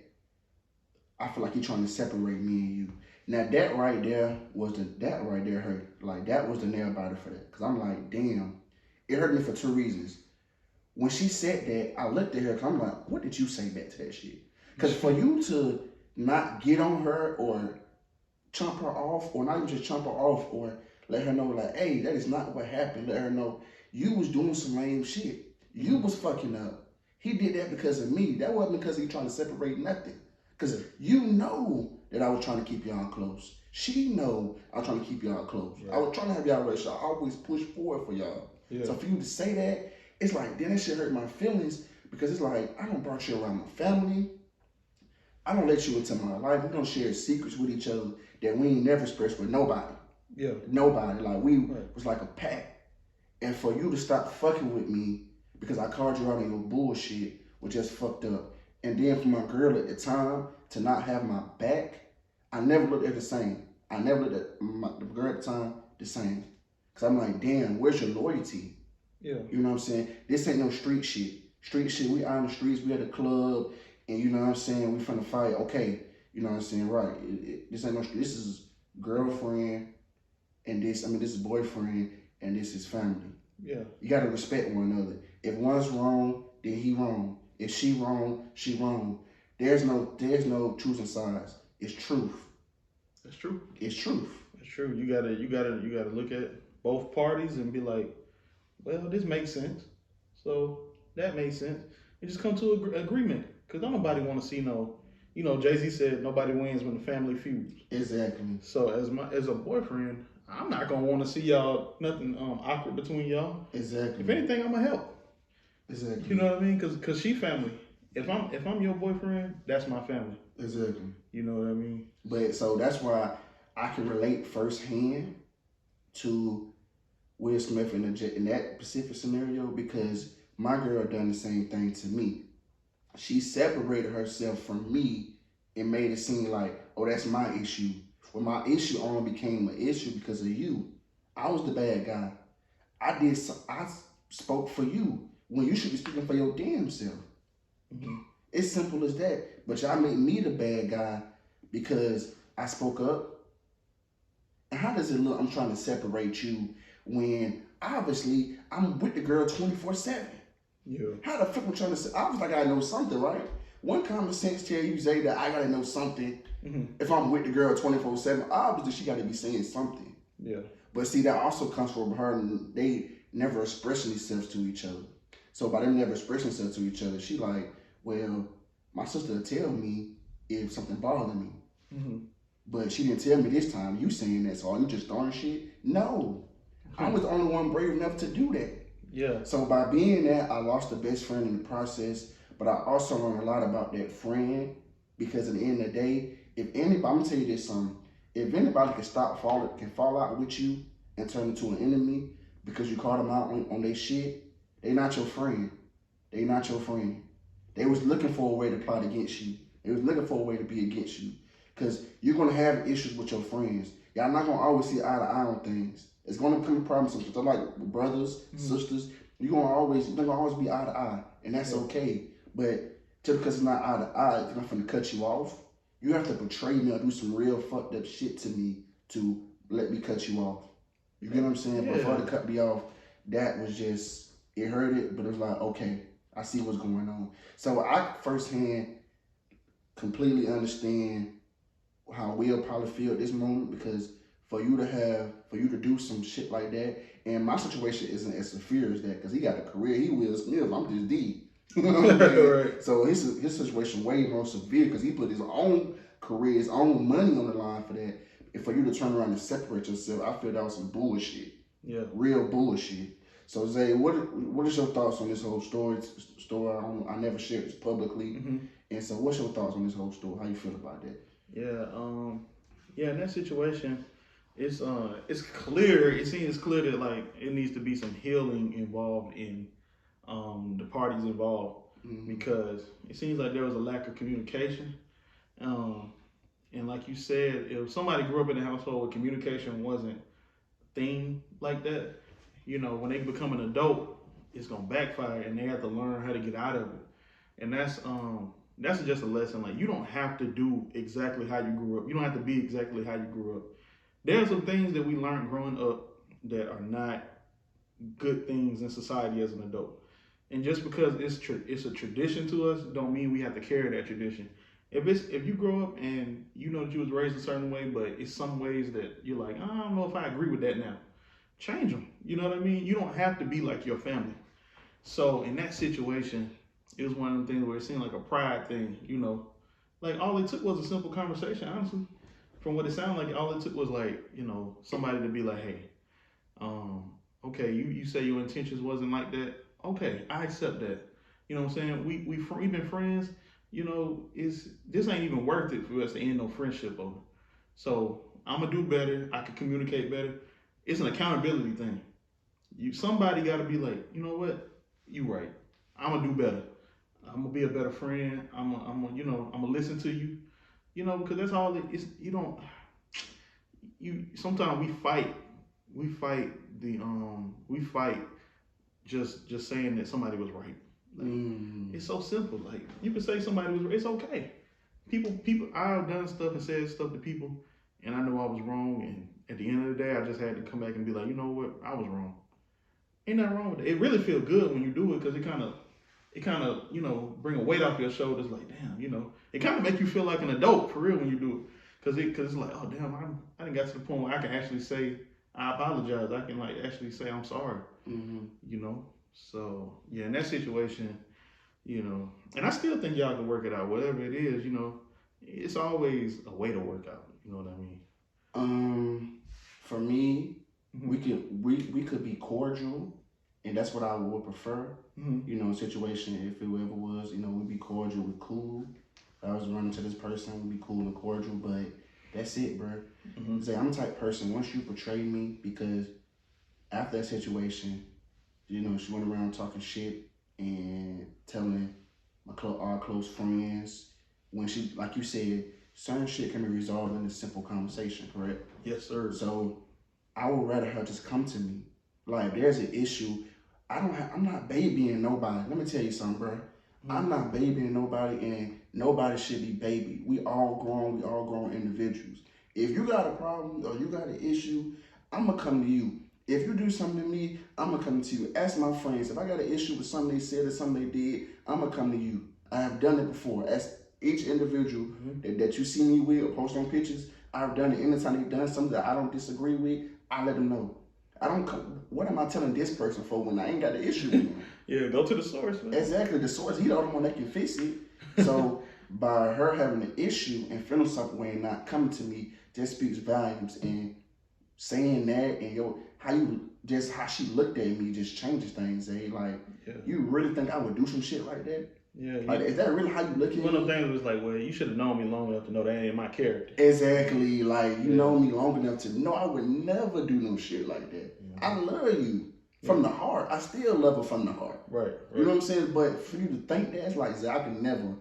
I feel like you're trying to separate me and you. Now that right there hurt. Like that was the nail biter for that. Cause I'm like, damn, it hurt me for two reasons. When she said that, I looked at her, cause I'm like, what did you say back to that shit? Cause for you to not get on her or chump her off, or not even just chump her off, or let her know like, hey, that is not what happened. Let her know you was doing some lame shit. You was fucking up. He did that because of me. That wasn't because he trying to separate nothing. Because you know that I was trying to keep y'all close. She know I was trying to keep y'all close. Yeah. I was trying to have y'all relationship. I always push forward for y'all. Yeah. So for you to say that, it's like, then that shit hurt my feelings because it's like, I don't brought you around my family. I don't let you into my life. We don't share secrets with each other that we ain't never expressed with nobody. Yeah. Nobody. Like we was like a pack. And for you to stop fucking with me because I called you out on your bullshit was just fucked up. And then for my girl at the time to not have my back, I never looked at the same. I never looked at the girl at the time the same. Cause I'm like, damn, where's your loyalty? Yeah. You know what I'm saying? This ain't no street shit. Street shit, we out in the streets, we at the club, and you know what I'm saying, we finna fight. Okay, you know what I'm saying, right. This ain't no street. This is girlfriend, and this is boyfriend, and this is family. Yeah. You gotta respect one another. If one's wrong, then he wrong. If she wrong, she wrong. There's no choosing sides. It's truth. That's true. It's truth. It's true. You gotta look at both parties and be like, well, this makes sense. So that makes sense. And just come to an agreement. Cause nobody want to see Jay-Z said nobody wins when the family feuds. Exactly. So as a boyfriend, I'm not gonna want to see y'all nothing awkward between y'all. Exactly. If anything, I'm gonna help. Exactly. You know what I mean? Cause she family. If I'm your boyfriend, that's my family. Exactly. You know what I mean? But so that's why I can relate firsthand to Will Smith in that specific scenario because my girl done the same thing to me. She separated herself from me and made it seem like, oh, that's my issue. Well, my issue only became an issue because of you. I was the bad guy. I spoke for you when you should be speaking for your damn self. Mm-hmm. It's simple as that. But y'all made me the bad guy because I spoke up. And how does it look? I'm trying to separate you when obviously I'm with the girl 24/7. Yeah. How the fuck am I trying to say? Obviously I gotta know something, right? One common sense tell you, Zay, that I gotta know something. Mm-hmm. If I'm with the girl 24/7, obviously she gotta be saying something. Yeah. But see, that also comes from her, and they never expressing themselves to each other. So by them never expressing themselves to each other, she like, well, my sister will tell me if something bothers me. Mm-hmm. But she didn't tell me this time. You saying that, so are you just throwing shit? No. Mm-hmm. I was the only one brave enough to do that. Yeah. So by being that, I lost the best friend in the process, but I also learned a lot about that friend because at the end of the day, if anybody, I'm gonna tell you this something, if anybody can fall out with you and turn into an enemy because you called them out on their shit, They not your friend. They not your friend. They was looking for a way to plot against you. They was looking for a way to be against you. Because you're going to have issues with your friends. Y'all not going to always see eye to eye on things. It's going to come to problems. Just like brothers, sisters, they're going to always be eye to eye. And that's okay. But just because it's not eye to eye, if I'm going to cut you off, you have to betray me or do some real fucked up shit to me to let me cut you off. You get what I'm saying? Yeah. But for her to cut me off, that was just, it hurt it, but it was like, okay, I see what's going on. So I firsthand completely understand how Will probably feel at this moment, because for you to do some shit like that, and my situation isn't as severe as that, because he got a career, he Will Smith, I'm just D. You know what I mean? Right. So his situation way more severe, because he put his own career, his own money on the line for that. And for you to turn around and separate yourself, I feel that was some bullshit. Yeah. Real bullshit. So Zay, what is your thoughts on this whole story? I never shared this publicly, and so what's your thoughts on this whole story? How you feel about that? Yeah, in that situation, it's clear. It seems clear that like it needs to be some healing involved in the parties involved, because it seems like there was a lack of communication. And like you said, if somebody grew up in a household where communication wasn't a thing like that, when they become an adult, it's gonna backfire, and they have to learn how to get out of it. And that's just a lesson. Like, you don't have to do exactly how you grew up. You don't have to be exactly how you grew up. There are some things that we learned growing up that are not good things in society as an adult. And just because it's a tradition to us, don't mean we have to carry that tradition. If you grow up and you know that you was raised a certain way, but it's some ways that you're like, I don't know if I agree with that now. Change them. You know what I mean? You don't have to be like your family. So in that situation, it was one of them things where it seemed like a pride thing, Like, all it took was a simple conversation, honestly. From what it sounded like, all it took was like, somebody to be like, hey, okay, you say your intentions wasn't like that. Okay, I accept that. You know what I'm saying? We've been friends. This ain't even worth it for us to end no friendship over. So I'm gonna do better. I can communicate better. It's an accountability thing. Somebody got to be like, you know what? You right. I'm gonna do better. I'm gonna be a better friend. I'm gonna listen to you. Because that's all it is. Sometimes we fight. We fight just saying that somebody was right. Like, it's so simple. Like, you can say somebody was right. It's okay. People. I've done stuff and said stuff to people, and I know I was wrong. And at the end of the day, I just had to come back and be like, you know what? I was wrong. Ain't nothing wrong with it. It really feels good when you do it, because it kind of bring a weight off your shoulders. Like, damn, it kind of make you feel like an adult for real when you do it, because it's like, oh damn, I done got to the point where I can actually say I apologize. I can actually say I'm sorry. So yeah, in that situation, and I still think y'all can work it out. Whatever it is, it's always a way to work out. You know what I mean? For me, we could be cordial, and that's what I would prefer. Situation, if it ever was, we'd be cordial, we're cool. If I was running to this person, we'd be cool and cordial, but that's it, bro. Say, I'm the type of person, once you betray me, because after that situation, she went around talking shit and telling our close friends, when she, like you said, certain shit can be resolved in a simple conversation, correct? Yes, sir. So I would rather her just come to me. Like, there's an issue. I'm not babying nobody. Let me tell you something, bro. I'm not babying nobody, and nobody should be babied. We all grown individuals. If you got a problem or you got an issue, I'm going to come to you. If you do something to me, I'm going to come to you. Ask my friends. If I got an issue with something they said or something they did, I'm going to come to you. I have done it before. Ask each individual that you see me with or post on pictures. I've done it. Anytime they've done something that I don't disagree with, I let them know. What am I telling this person for when I ain't got the issue with them? Yeah, go to the source, man. Exactly, the source. He the only one that can fix it. So by her having an issue and feeling something way and not coming to me, just speaks volumes. And saying that and how she looked at me just changes things. You really think I would do some shit like that? Yeah. Like, is that really how you look at me? One of the things was like, well, you should have known me long enough to know that ain't my character. Exactly. Like, you know me long enough to know I would never do no shit like that. I love you. from the heart. I still love her from the heart. Right. You know what I'm saying? But for you to think that, it's like, I can never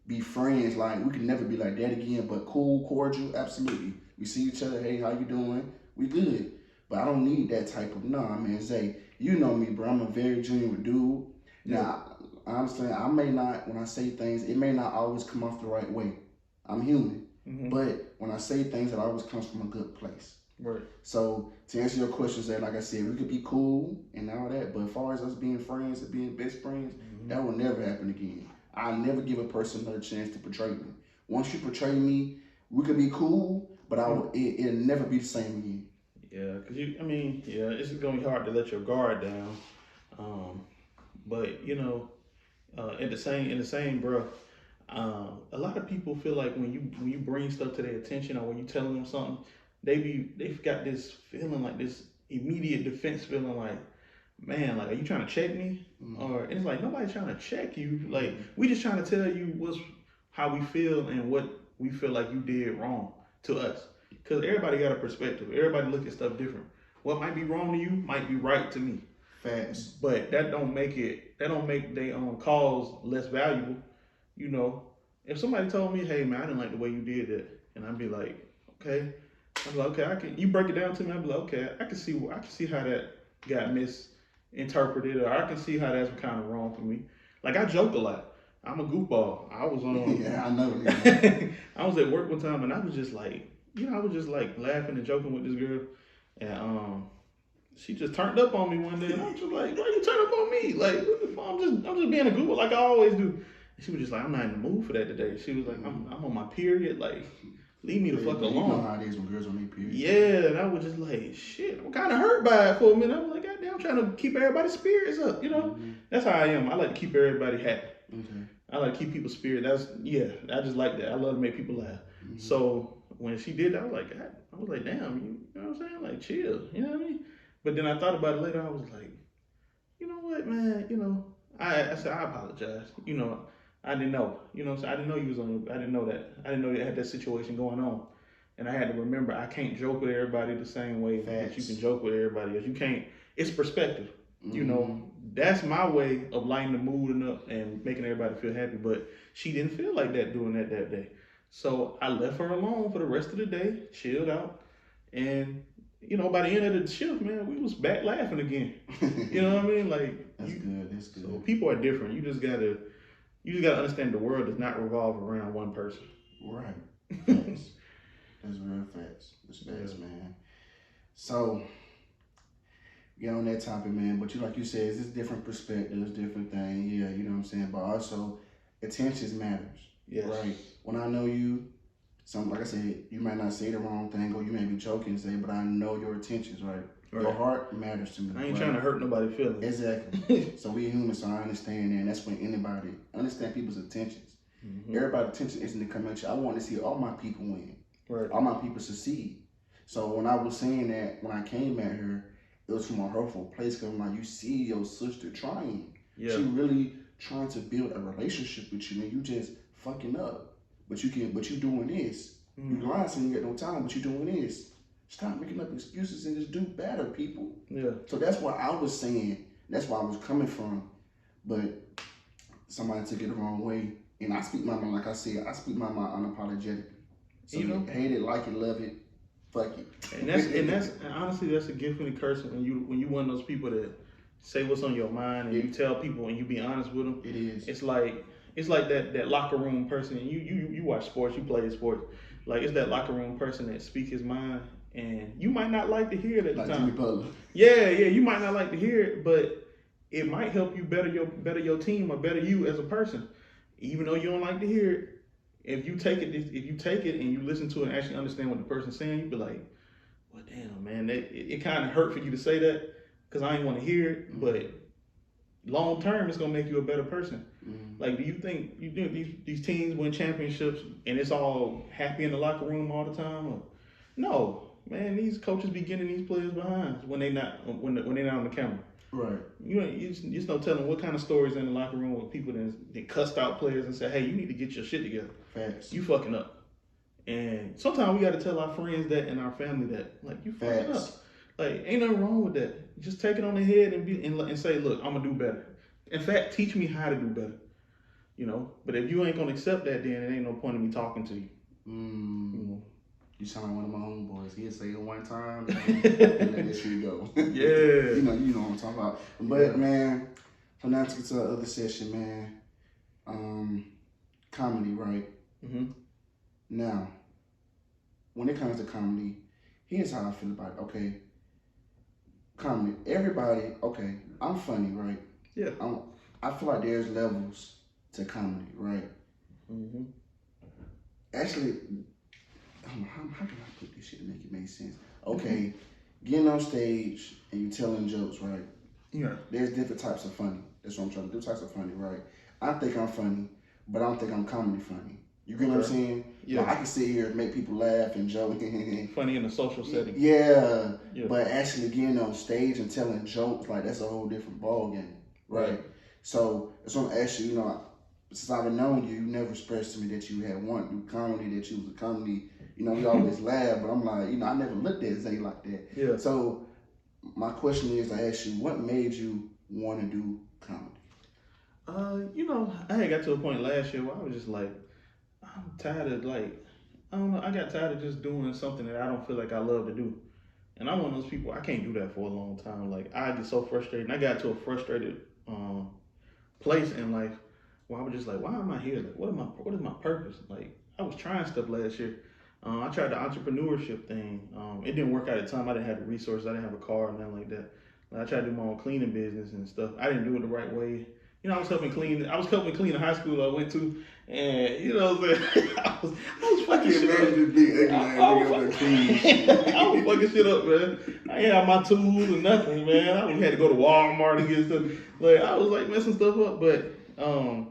be friends. Like, we can never be like that again. But cool, cordial, absolutely. We see each other. Hey, how you doing? We good. But I don't need that type of, nah, man. Zay, you know me, bro. I'm a very genuine dude. Now, I understand. I may not, when I say things, it may not always come off the right way. I'm human. Mm-hmm. But when I say things, it always comes from a good place. Right. So to answer your question, Zay, like I said, we could be cool and all that, but as far as us being friends and being best friends, that will never happen again. I'll never give a person another chance to betray me. Once you betray me, we could be cool, but it'll never be the same again. Yeah, because it's gonna be hard to let your guard down. But in the same breath, a lot of people feel like when you bring stuff to their attention, or when you tell them something, they've got this feeling, like this immediate defense feeling, like, man, like, are you trying to check me? Or it's like, nobody's trying to check you. Like, we just trying to tell you how we feel and what we feel like you did wrong to us. Because everybody got a perspective. Everybody look at stuff different. What might be wrong to you might be right to me. Facts. But that don't make their own cause less valuable. If somebody told me, hey man, I didn't like the way you did that, and I'd be like, okay. I'd be like, okay, you break it down to me. I'd be like, okay, I can see how that got misinterpreted, or I can see how that's kind of wrong for me. Like, I joke a lot. I'm a goofball. I was on. Yeah, I know. I was at work one time, and I was just like, laughing and joking with this girl, and she just turned up on me one day, and I was just like, why you turn up on me? Like, what the fuck? I'm just being a goofball like I always do. And she was just like, I'm not in the mood for that today. She was like, I'm on my period, like, leave me the fuck alone. You know how it is when girls on their period. Yeah, and I was just like, shit, I'm kind of hurt by it for a minute. I was like, goddamn, I'm trying to keep everybody's spirits up, That's how I am. I like to keep everybody happy. Okay. I like to keep people's spirit. I just like that. I love to make people laugh. Mm-hmm. So when she did that, I was like, damn, you know what I'm saying? Like, chill, you know what I mean? But then I thought about it later. I was like, you know what, man? I said, I apologize. I didn't know. So I didn't know you was on. I didn't know that. I didn't know you had that situation going on. And I had to remember, I can't joke with everybody the same way that you can joke with everybody else. You can't. It's perspective. That's my way of lighting the mood up and making everybody feel happy. But she didn't feel like that doing that day. So I left her alone for the rest of the day, chilled out, and by the end of the shift, man, we was back laughing again. You know what I mean? Like, that's good. So people are different. You just gotta understand the world does not revolve around one person. Right. Facts. That's real facts. That's facts, man. So, get on that topic, man. But like you said, it's just different perspectives, different things. Yeah, you know what I'm saying? But also, attention matters. Yes. Right? When I know you, like I said, you might not say the wrong thing, or you may be joking, but I know your intentions, right? Your heart matters to me. I ain't trying to hurt nobody's feelings. Exactly. So we human, so I understand that. And that's when anybody understand people's intentions. Mm-hmm. Everybody's intention isn't to come at you. I want to see all my people win. Right. All my people succeed. So when I was saying that, when I came at her, it was from a hurtful place, because I'm like, you see your sister trying. Yeah. She really trying to build a relationship with you, and you just fucking up. But you doing this. Mm-hmm. You lying saying you got no time, but you doing this. Stop making up excuses and just do better, people. Yeah. So that's what I was saying. That's where I was coming from. But somebody took it the wrong way. And I speak my mind, like I said, I speak my mind unapologetically. So hate it, like it, love it, fuck it. And that's honestly, that's a gift and a curse when you one of those people that say what's on your mind, and you tell people and you be honest with them. It is. It's like that locker room person. You watch sports, you play sports. Like, it's that locker room person that speak his mind, and you might not like to hear it at the time. Jimmy Butler. Yeah, you might not like to hear it, but it might help you better your team or better you as a person. Even though you don't like to hear it, if you take it and you listen to it and actually understand what the person's saying, you be like, well, damn, man, it kind of hurt for you to say that, because I ain't want to hear it, but long term, it's gonna make you a better person. Mm-hmm. Like, do you think these teams win championships and it's all happy in the locker room all the time? Or, no, man, these coaches be getting these players behind when they're not on the camera. Right. You just no telling what kind of stories in the locker room with people that cussed out players and said, hey, you need to get your shit together. Facts. You fucking up. And sometimes we got to tell our friends that and our family that, like, you fucking up. Like, ain't nothing wrong with that. Just take it on the head and say, look, I'm gonna do better. In fact, teach me how to do better. You know, but if you ain't gonna accept that, then it ain't no point in me talking to you. You sound like one of my homeboys. He'll say it one time and let that shit go. Yeah. you know what I'm talking about. But man, so now to get to the other session, man. Comedy, right? Mm-hmm. Now, when it comes to comedy, here's how I feel about it. Okay, comedy. Everybody, okay, I'm funny, right? Yeah. I feel like there's levels to comedy, right? Mm-hmm. Actually, how can I put this shit to make it make sense? Okay, getting on stage and you telling jokes, right? Yeah. There's different types of funny. That's what I'm trying to do. Types of funny, right? I think I'm funny, but I don't think I'm comedy funny. You get what I'm saying? Yeah. Like, I can sit here and make people laugh and joke. Funny in a social setting. Yeah. But actually getting on stage and telling jokes, like, that's a whole different ball game, right? So that's what I'm asking. You know, since I've known you, you never expressed to me that you had wanted to do comedy, that you was a comedy. You know, we always laugh, but I'm like, you know, I never looked at Zay like that. Yeah. So my question is, I ask you, what made you want to do comedy? You know, I had got to a point last year where I was just like, I'm tired of I don't know, I got tired of just doing something that I don't feel like I love to do. And I'm one of those people, I can't do that for a long time. Like, I get so frustrated. And I got to a frustrated place in life where I was just like, why am I here? Like, what is my purpose? Like, I was trying stuff last year. I tried the entrepreneurship thing. It didn't work out at the time. I didn't have the resources. I didn't have a car or nothing like that. Like, I tried to do my own cleaning business and stuff. I didn't do it the right way. You know, I was helping clean the high school I went to, and you know what I'm saying? I was fucking shit up. I was fucking shit up, man. I ain't have my tools or nothing, man. I had to go to Walmart and get stuff. Like, I was like messing stuff up, but and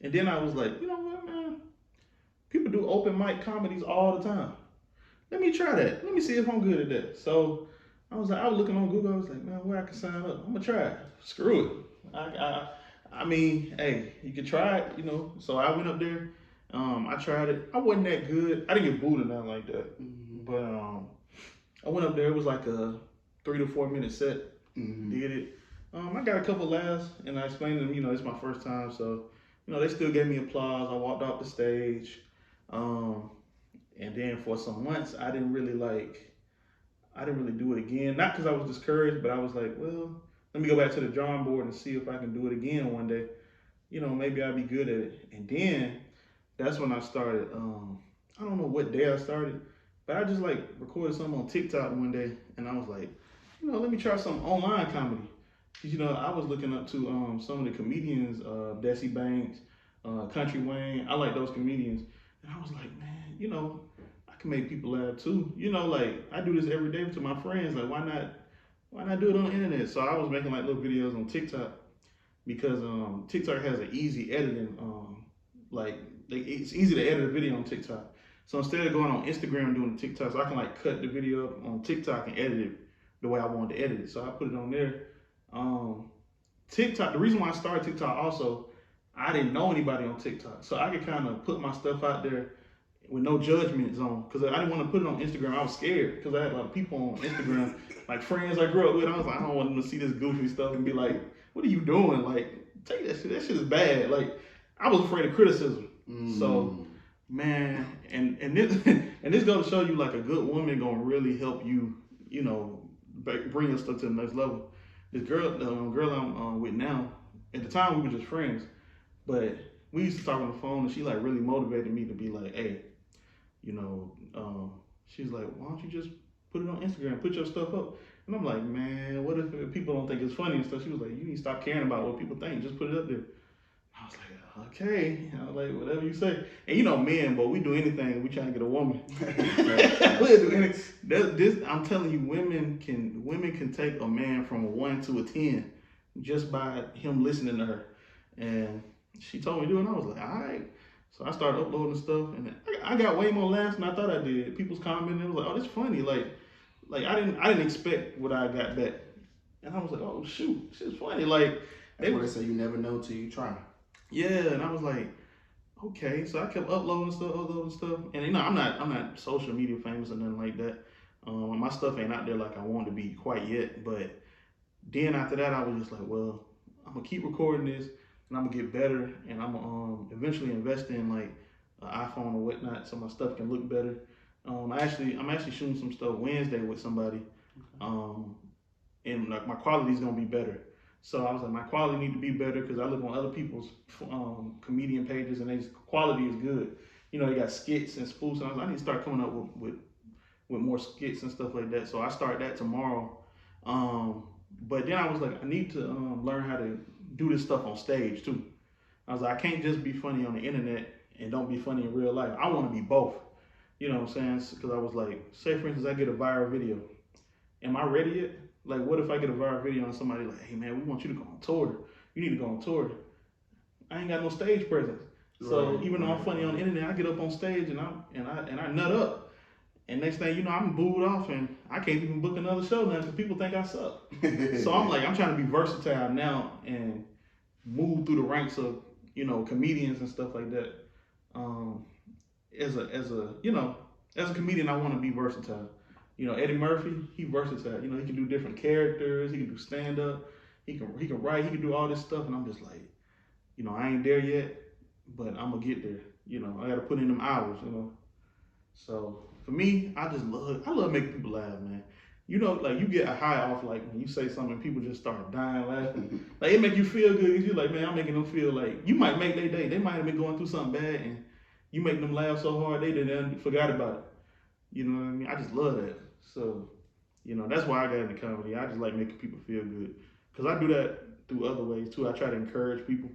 then I was like, you know what, man? People do open mic comedies all the time. Let me try that. Let me see if I'm good at that. So I was looking on Google. I was like, man, where I can sign up? I'm gonna try it. Screw it. I mean, hey, you can try it, you know. So I went up there. I tried it. I wasn't that good. I didn't get booed or nothing like that. But I went up there. It was like a 3 to 4 minute set. Did it. I got a couple laughs, and I explained to them, you know, it's my first time, so you know they still gave me applause. I walked off the stage, and then for some months I didn't really do it again. Not because I was discouraged, but I was like, well, let me go back to the drawing board and see if I can do it again one day. You know, maybe I'll be good at it. And then that's when I started. I don't know what day I started, but I just like recorded something on TikTok one day, and I was like, you know, let me try some online comedy. You know, I was looking up to some of the comedians, Bessie Banks, Country Wayne. I like those comedians, and I was like, man, you know, I can make people laugh too. You know, like I do this every day to my friends. Like, why not do it on the internet? So I was making like little videos on TikTok because TikTok has an easy editing. It's easy to edit a video on TikTok. So instead of going on Instagram and doing the TikTok, so I can like cut the video up on TikTok and edit it the way I wanted to edit it. So I put it on there. TikTok, the reason why I started TikTok also, I didn't know anybody on TikTok. So I could kind of put my stuff out there with no judgment zone. Because I didn't want to put it on Instagram. I was scared because I had a lot of people on Instagram, like friends I grew up with. I was like, I don't want them to see this goofy stuff and be like, what are you doing? Like, take that shit. That shit is bad. Like, I was afraid of criticism. So, man, and this goes to show you like a good woman gonna really help you, you know, bring your stuff to the next level. This girl I'm with now, at the time we were just friends, but we used to talk on the phone, and she like really motivated me to be like, hey, you know, she's like, why don't you just put it on Instagram, put your stuff up? And I'm like, man, what if people don't think it's funny and stuff? She was like, you need to stop caring about what people think, just put it up there. I was like, okay. I was like, whatever you say. And you know, men, but we do anything. We trying to get a woman. We'll do anything. I'm telling you, women can take a man from a 1 to a 10 just by him listening to her. And she told me to do it, and I was like, all right. So I started uploading stuff, and I got way more laughs than I thought I did. People's commenting, it was like, oh, that's funny. Like I didn't expect what I got back, and I was like, oh shoot, this is funny. Like that's what they say, you never know till you try. Yeah, and I was like, okay. So I kept uploading stuff, and you know, I'm not social media famous or nothing like that. My stuff ain't out there like I want it to be quite yet, but then after that, I was just like, well, I'm gonna keep recording this, and I'm gonna get better, and I'm gonna eventually invest in like an iPhone or whatnot, so my stuff can look better. I'm actually shooting some stuff Wednesday with somebody, and like my quality is gonna be better. So I was like, my quality need to be better because I look on other people's comedian pages and their quality is good. You know, they got skits and spoofs, and I was like, I need to start coming up with more skits and stuff like that. So I start that tomorrow. But then I was like, I need to learn how to do this stuff on stage too. I was like, I can't just be funny on the internet and don't be funny in real life. I want to be both. You know what I'm saying? Because I was like, say for instance, I get a viral video. Am I ready yet? Like, what if I get a viral video on somebody like, hey man, we want you to go on tour. You need to go on tour. I ain't got no stage presence. So even though I'm funny on the internet, I get up on stage and I nut up. And next thing you know, I'm booed off and I can't even book another show now because people think I suck. So I'm like, I'm trying to be versatile now and move through the ranks of, you know, comedians and stuff like that. As a comedian, I want to be versatile. You know, Eddie Murphy, he versatile. You know, he can do different characters. He can do stand up. He can write. He can do all this stuff. And I'm just like, you know, I ain't there yet, but I'm gonna get there. You know, I got to put in them hours. You know, so for me, I love making people laugh, man. You know, like you get a high off like when you say something, people just start dying laughing. Like it make you feel good. You're like, man, I'm making them feel like you might make their day. They might have been going through something bad, and you make them laugh so hard they done forgot about it. You know what I mean? I just love that. So, you know, that's why I got into comedy. I just like making people feel good. Because I do that through other ways too. I try to encourage people.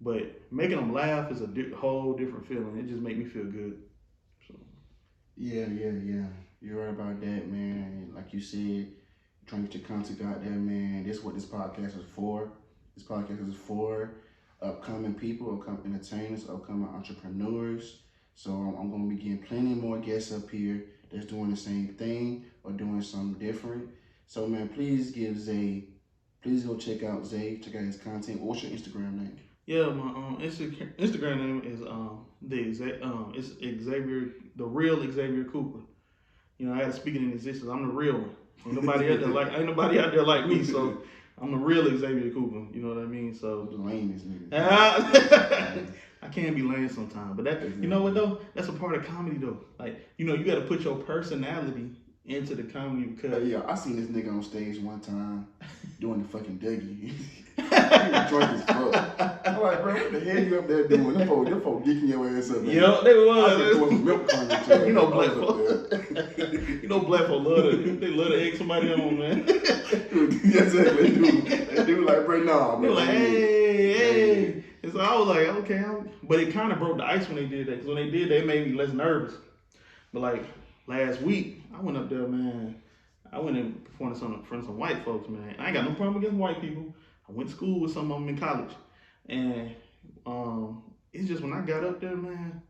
But making them laugh is a whole different feeling. It just makes me feel good. So. Yeah. You're right about that, man. Like you said, trying to get your content out there, man. This is what this podcast is for. This podcast is for upcoming people, upcoming entertainers, upcoming entrepreneurs. So I'm going to be getting plenty more guests up here that's doing the same thing or doing something different. So, man, please go check out Zay, check out his content. What's your Instagram name? Yeah, my Instagram name is it's Xavier, the real Xavier Cooper. You know, I had to speak it in existence. I'm the real one. Ain't nobody out there like me. So I'm the real Xavier Cooper. You know what I mean? So the lamest nigga. I can be lame sometimes, but that you know what though? That's a part of comedy though. Like you know, you got to put your personality into the comedy because yeah, I seen this nigga on stage one time doing the fucking Dougie. He was drunk as fuck. I'm like, bro, what the hell you up there doing? Them folk geeking your ass up, man. Yep, they was. I just throwing some milk on you. You know, black folk. You know, black folk love to egg somebody on, man. Yes, they do. They do like, bro, nah, They're like, hey. And so I was like, okay. But it kind of broke the ice when they did that. Because when they did, they made me less nervous. But like last week, I went up there, man. I went in in front of some white folks, man. I ain't got no problem against white people. I went to school with some of them in college. And it's just when I got up there, man,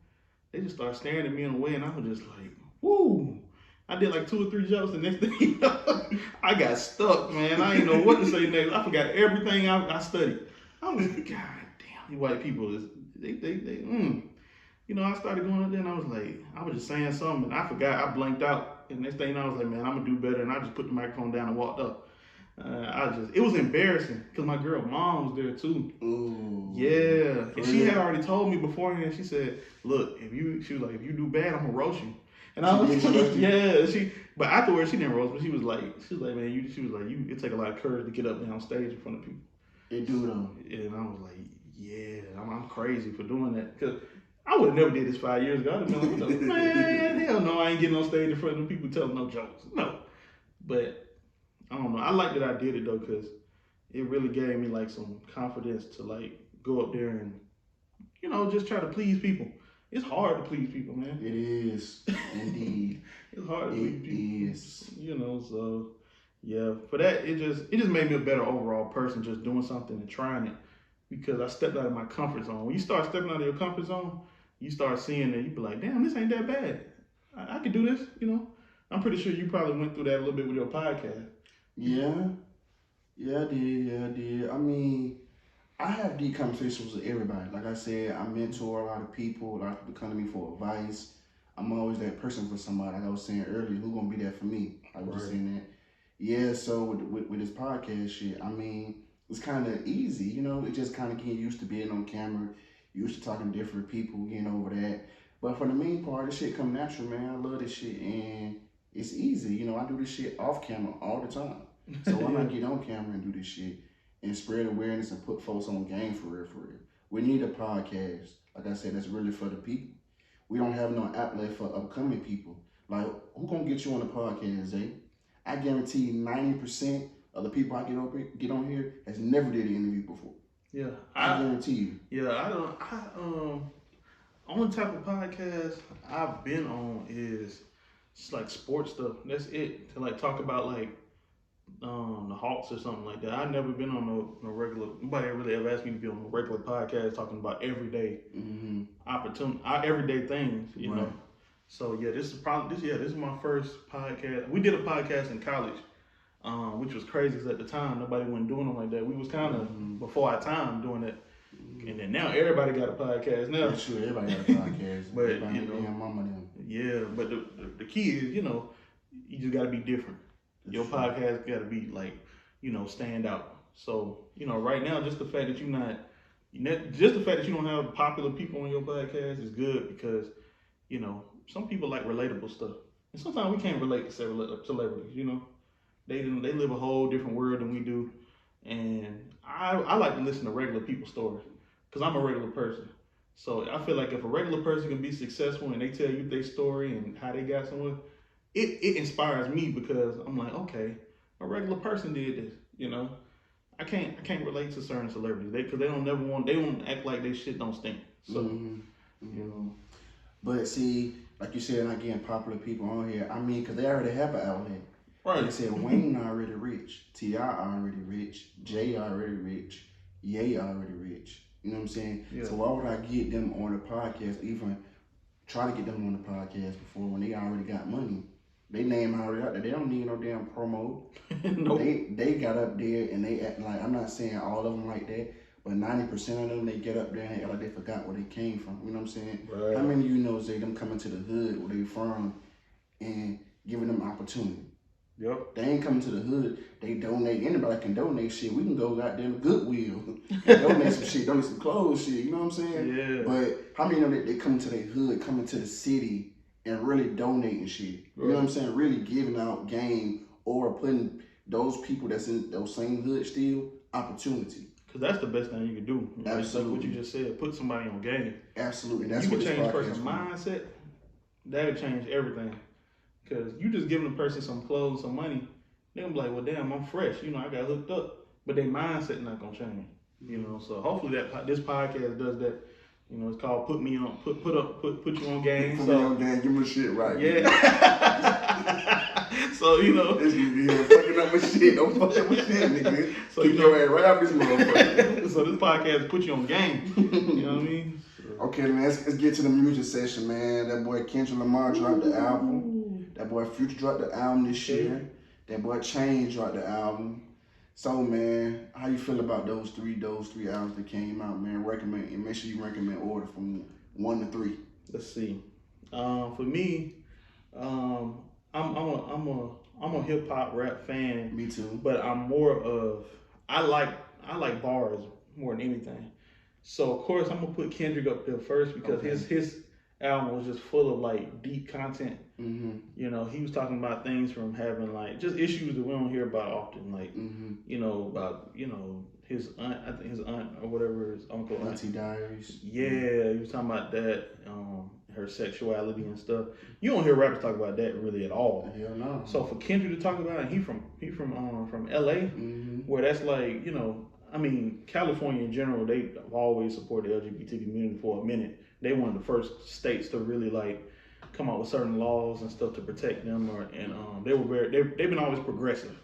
they just started staring at me in a way, and I was just like, woo. I did like 2 or 3 jokes, and next thing you know, I got stuck, man. I didn't know what to say next. I forgot everything I studied. I was like, God damn, these white people, You know, I started going up there, and I was like, I was just saying something, and I forgot. I blanked out. And next thing you know, I was like, man, I'm going to do better. And I just put the microphone down and walked up. It was embarrassing because my girl mom was there too. Ooh. Yeah. And she had already told me beforehand. She said, look, she was like, if you do bad, I'm going to roast you. And I was like, yeah. But afterwards, she didn't roast me. She was like, man, it take a lot of courage to get up there on stage in front of people. It do though. And I was like, yeah, I'm crazy for doing that. Because I would have never did this 5 years ago. I'd have been like, man, hell no, I ain't getting on stage in front of people telling no jokes. No. But I don't know. I like that I did it though, because it really gave me like some confidence to like go up there and, you know, just try to please people. It's hard to please people, man. It is, indeed. It's hard to please people. It is. You know, so yeah. For that, it just made me a better overall person just doing something and trying it, because I stepped out of my comfort zone. When you start stepping out of your comfort zone, you start seeing it. You be like, damn, this ain't that bad. I could do this. You know, I'm pretty sure you probably went through that a little bit with your podcast. Yeah, I did. I mean, I have deep conversations with everybody. Like I said, I mentor a lot of people. A lot of people come to me for advice. I'm always that person for somebody. Like I was saying earlier, who gonna be there for me? I was just saying that. Yeah, so with this podcast shit, I mean, it's kind of easy, you know. It just kind of getting used to being on camera, used to talking to different people, getting over that. But for the main part, this shit come natural, man. I love this shit, and it's easy. You know, I do this shit off camera all the time. So why not get on camera and do this shit and spread awareness and put folks on game for real, for real. We need a podcast, like I said, that's really for the people. We don't have no outlet for upcoming people. Like, who gonna get you on the podcast, Zay? I guarantee you 90% of the people I get on here has never did an interview before. Yeah. I guarantee you. Yeah, only type of podcast I've been on is just like sports stuff. That's it. To like talk about like the Hawks or something like that. I've never been on no regular. Nobody really ever asked me to be on a regular podcast talking about everyday everyday things. You know. So yeah, this is my first podcast. We did a podcast in college, which was crazy because at the time nobody wasn't doing them like that. We was kind of before our time doing it. And then now everybody got a podcast now. Yeah, sure, everybody got a podcast. But everybody, you know, mama them. Yeah, but the key is, you know, you just got to be different. Your podcast got to be like, you know, stand out. So, you know, right now, just the fact that you don't have popular people on your podcast is good because, you know, some people like relatable stuff, and sometimes we can't relate to celebrities. You know, they live a whole different world than we do, and I like to listen to regular people's stories because I'm a regular person. So I feel like if a regular person can be successful and they tell you their story and how they got somewhere, it inspires me because I'm like, okay, a regular person did this. You know, I can't relate to certain celebrities because they don't act like their shit don't stink. So you know, but see, like you said, not getting popular people on here. I mean, because they already have an outlet. Right. Like I said, Wayne already rich, T.I. already rich, Jay already rich, Ye already rich. You know what I'm saying? Yeah. So why would I get them on the podcast, even try to get them on the podcast before when they already got money? They name already out there. They don't need no damn promo. Nope. They got up there and they act like, I'm not saying all of them like that, but 90% of them, they get up there and act like they forgot where they came from. You know what I'm saying? Right. How many of you know, Zay, them coming to the hood where they from and giving them opportunity? Yep. They ain't coming to the hood. They donate. Anybody can donate shit. We can go goddamn Goodwill and donate some shit, donate some clothes shit. You know what I'm saying? Yeah. But how many know that they come to their hood, coming to the city and really donating shit? Right. You know what I'm saying? Really giving out game or putting those people that's in those same hood still opportunity. Because that's the best thing you can do. Absolutely. Like what you just said, put somebody on game. Absolutely. That's you what can change a person's mindset. That'll change everything. Because you just giving a person some clothes, some money, they're gonna be like, well, damn, I'm fresh. You know, I got hooked up. But their mindset not gonna change. You know, so hopefully this podcast does that. You know, it's called Put You on Game. Put me on game, give me shit right. Yeah. So, you know. This nigga fucking up with shit. Don't fuck up with shit, nigga. So keep your ass right off this motherfucker. So this podcast put you on game. You know what I mean? Okay, man, let's get to the music session, man. That boy Kendrick Lamar dropped the album. That boy Future dropped the album this year. That boy Chain dropped the album. So, man, how you feel about those three albums that came out, man? Recommend, and make sure you recommend order from 1 to 3. Let's see. For me, I'm a hip hop rap fan. Me too. But I'm more of I like bars more than anything. So of course I'm gonna put Kendrick up there first because his album was just full of like deep content. Mm-hmm. You know, he was talking about things from having like just issues that we don't hear about often, like you know, about his aunt, I think his aunt or whatever, his uncle, Auntie Diaries. Yeah, he was talking about that, her sexuality and stuff. You don't hear rappers talk about that really at all. Hell no. So for Kendrick to talk about it, he from LA, where that's like, you know, I mean, California in general, they've always supported the LGBT community for a minute. They one of the first states to really like come out with certain laws and stuff to protect them, they've been always progressive.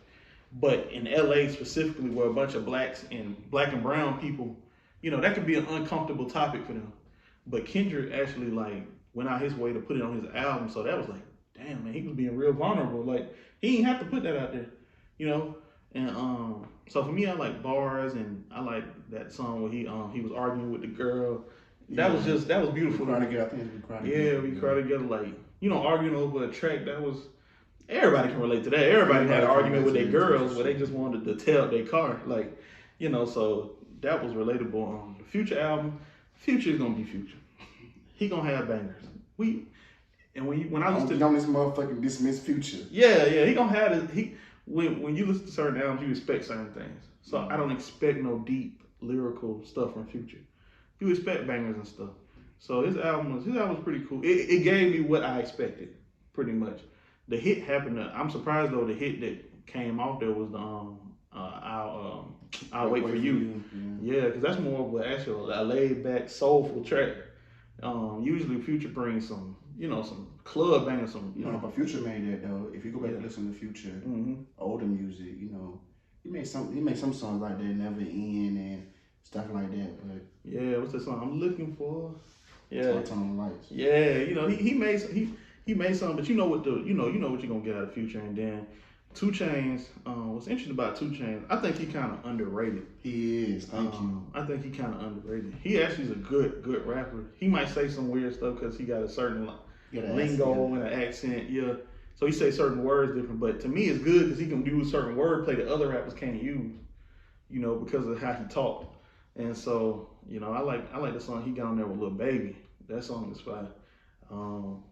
But in LA specifically, where a bunch of black and brown people, you know, that could be an uncomfortable topic for them. But Kendrick actually like went out his way to put it on his album, so that was like, damn, man, he was being real vulnerable. Like he didn't have to put that out there, you know. And so for me, I like bars, and I like that song where he was arguing with the girl, That was beautiful. We cried together. I think we cried together. Yeah, we cried together, like, arguing over a track that was. Everybody can relate to that. Everybody had an argument with their girls where they just wanted to tear up their car, like, so that was relatable. The Future album, Future is gonna be Future. He gonna have bangers. When I listen to this motherfucking dismiss Future. Yeah, he gonna have it. When you listen to certain albums, you expect certain things. So I don't expect no deep lyrical stuff from Future. You expect bangers and stuff. So his album was pretty cool. It gave me what I expected, pretty much. The hit happened. I'm surprised though. The hit that came off there was the I'll Wait for You. Yeah, because that's more of a laid back soulful track. Usually Future brings some club bangers, but Future made that though. If you go back and listen to Future, older music, he made some songs like that, Never End and stuff like that. But yeah, what's that song? I'm looking for. Yeah, Turn on the Lights. Yeah, he made something, but you know what you're gonna get out of Future. And then 2 Chainz, what's interesting about 2 Chainz, I think he kind of underrated. He is. Thank you. I think he kind of underrated. He actually is a good rapper. He might say some weird stuff because he got a certain lingo and an accent. Yeah, so he say certain words different. But to me, it's good because he can use certain wordplay that other rappers can't use. Because of how he talked. And so, I like the song he got on there with Lil Baby. That song is fire.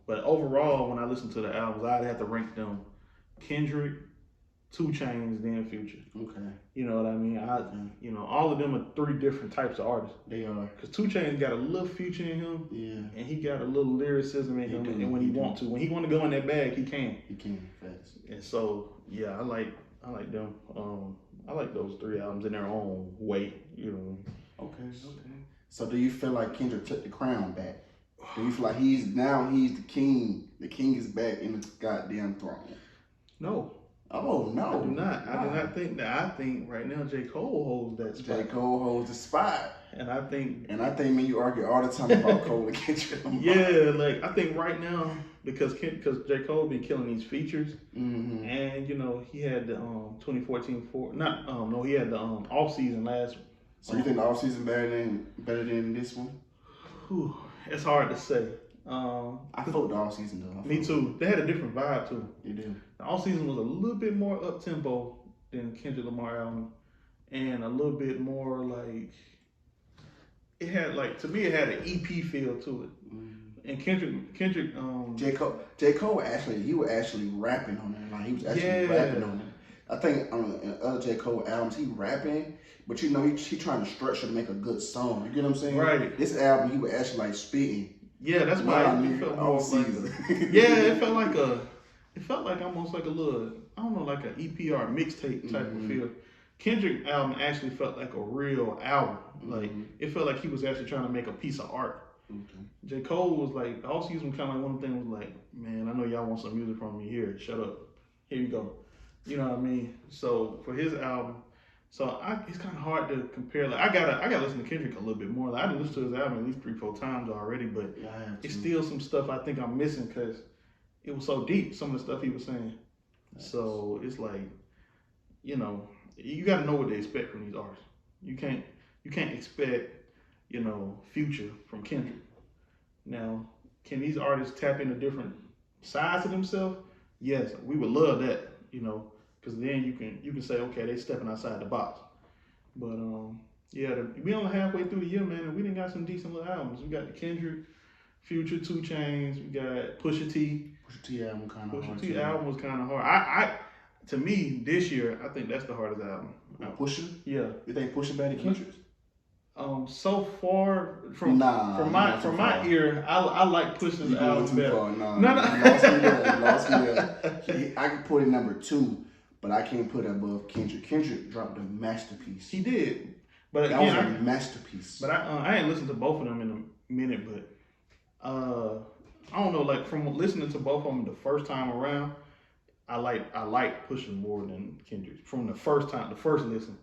But overall, when I listen to the albums, I'd have to rank them Kendrick, 2 Chainz, then Future. Okay. You know what I mean? All of them are 3 different types of artists. They are. Because 2 Chainz got a little Future in him. Yeah. And he got a little lyricism in him. And when he want to. When he want to go in that bag, he can. He can, fast. And so, yeah, I like them. I like those 3 albums in their own way, Okay. So do you feel like Kendrick took the crown back? Do you feel like he's the king? The king is back in the goddamn throne. No. Oh no. I do not. I do not think that. I think right now J. Cole holds that spot. J. Cole holds the spot. And I think me, you argue all the time about Cole and Kendrick. Yeah, like I think right now because J. Cole been killing these features, and he had the 2014 he had the off season last. So you think the off season better than this one? Whew, it's hard to say. I felt the off season though. Me too. They had a different vibe too. They do. The off season was a little bit more up tempo than Kendrick Lamar album, and a little bit more like it had to me it had an EP feel to it. And Kendrick J. Cole he was actually rapping on it. Like he was actually rapping on it. I think on other J. Cole albums he rapping, but he trying to structure to make a good song. You get what I'm saying? Right. This album he was actually spitting. Yeah, that's why it felt more season. It felt like almost like a little, I don't know, like an EP or a mixtape type of feel. Kendrick album actually felt like a real album. Like it felt like he was actually trying to make a piece of art. J. Cole was like, all season kind of like one of the things was like, man, I know y'all want some music from me here. Shut up. Here you go. You know what I mean? So for his album, it's kind of hard to compare. Like I gotta listen to Kendrick a little bit more. Like I done listened to his album at least 3-4 times already, but it's still some stuff I think I'm missing because it was so deep. Some of the stuff he was saying. Nice. So it's like, you got to know what they expect from these artists. You can't expect, Future from Kendrick. Now, can these artists tap into different sides of themselves? Yes, we would love that, because then you can say, okay, they stepping outside the box. But we only halfway through the year, man, and we done got some decent little albums. We got the Kendrick, Future, 2 Chainz. We got Pusha T. Pusha T album kind of hard. Pusha T album was kind of hard. To me, this year, I think that's the hardest album. Pusha? Yeah. You think Pusha better than Kendrick? So far from my ear, I like Pusha's album better. You lost me there. I could put it number 2, but I can't put it above Kendrick. Kendrick dropped a masterpiece. He did, but that was a masterpiece. But I ain't listened to both of them in a minute, but I don't know. Like from listening to both of them the first time around, I like Pusha more than Kendrick from the first listen.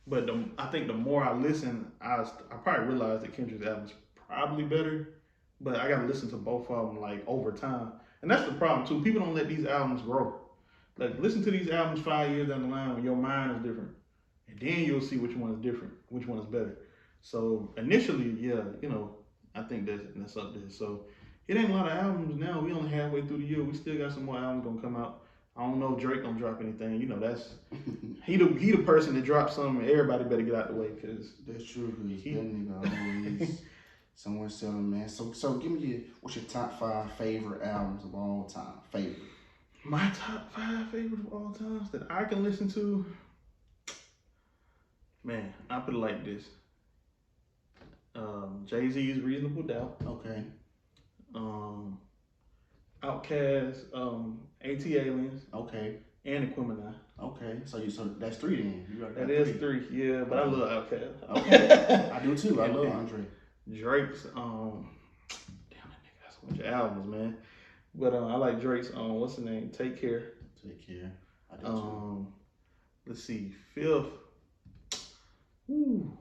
But I think the more I listen, I probably realized that Kendrick's album is probably better. But I got to listen to both of them like over time, and that's the problem too. People don't let these albums grow. Like listen to these albums 5 years down the line when your mind is different, and then you'll see which one is different, which one is better. So initially, I think that's up there. So it ain't a lot of albums now. We only halfway through the year. We still got some more albums gonna come out. I don't know if Drake gonna drop anything. You know, that's he the person that drops something. Everybody better get out the way because that's true. Cause them nigga always somewhere selling, man. So give me what's your top 5 favorite albums of all time? Favorite. My top 5 favorite of all times that I can listen to. Man, I put it like this. Jay-Z's Reasonable Doubt. Okay. Outkast, AT Aliens. Okay. And Aquemini. Okay. So that's 3 then. That is 3. Yeah, but I love Outkast. Okay. I do too. I love Andre. Drake's damn, that nigga got so much albums, man. But I like Drake's what's the name? Take Care. Take Care. I do too. Let's see, 5th. Ooh.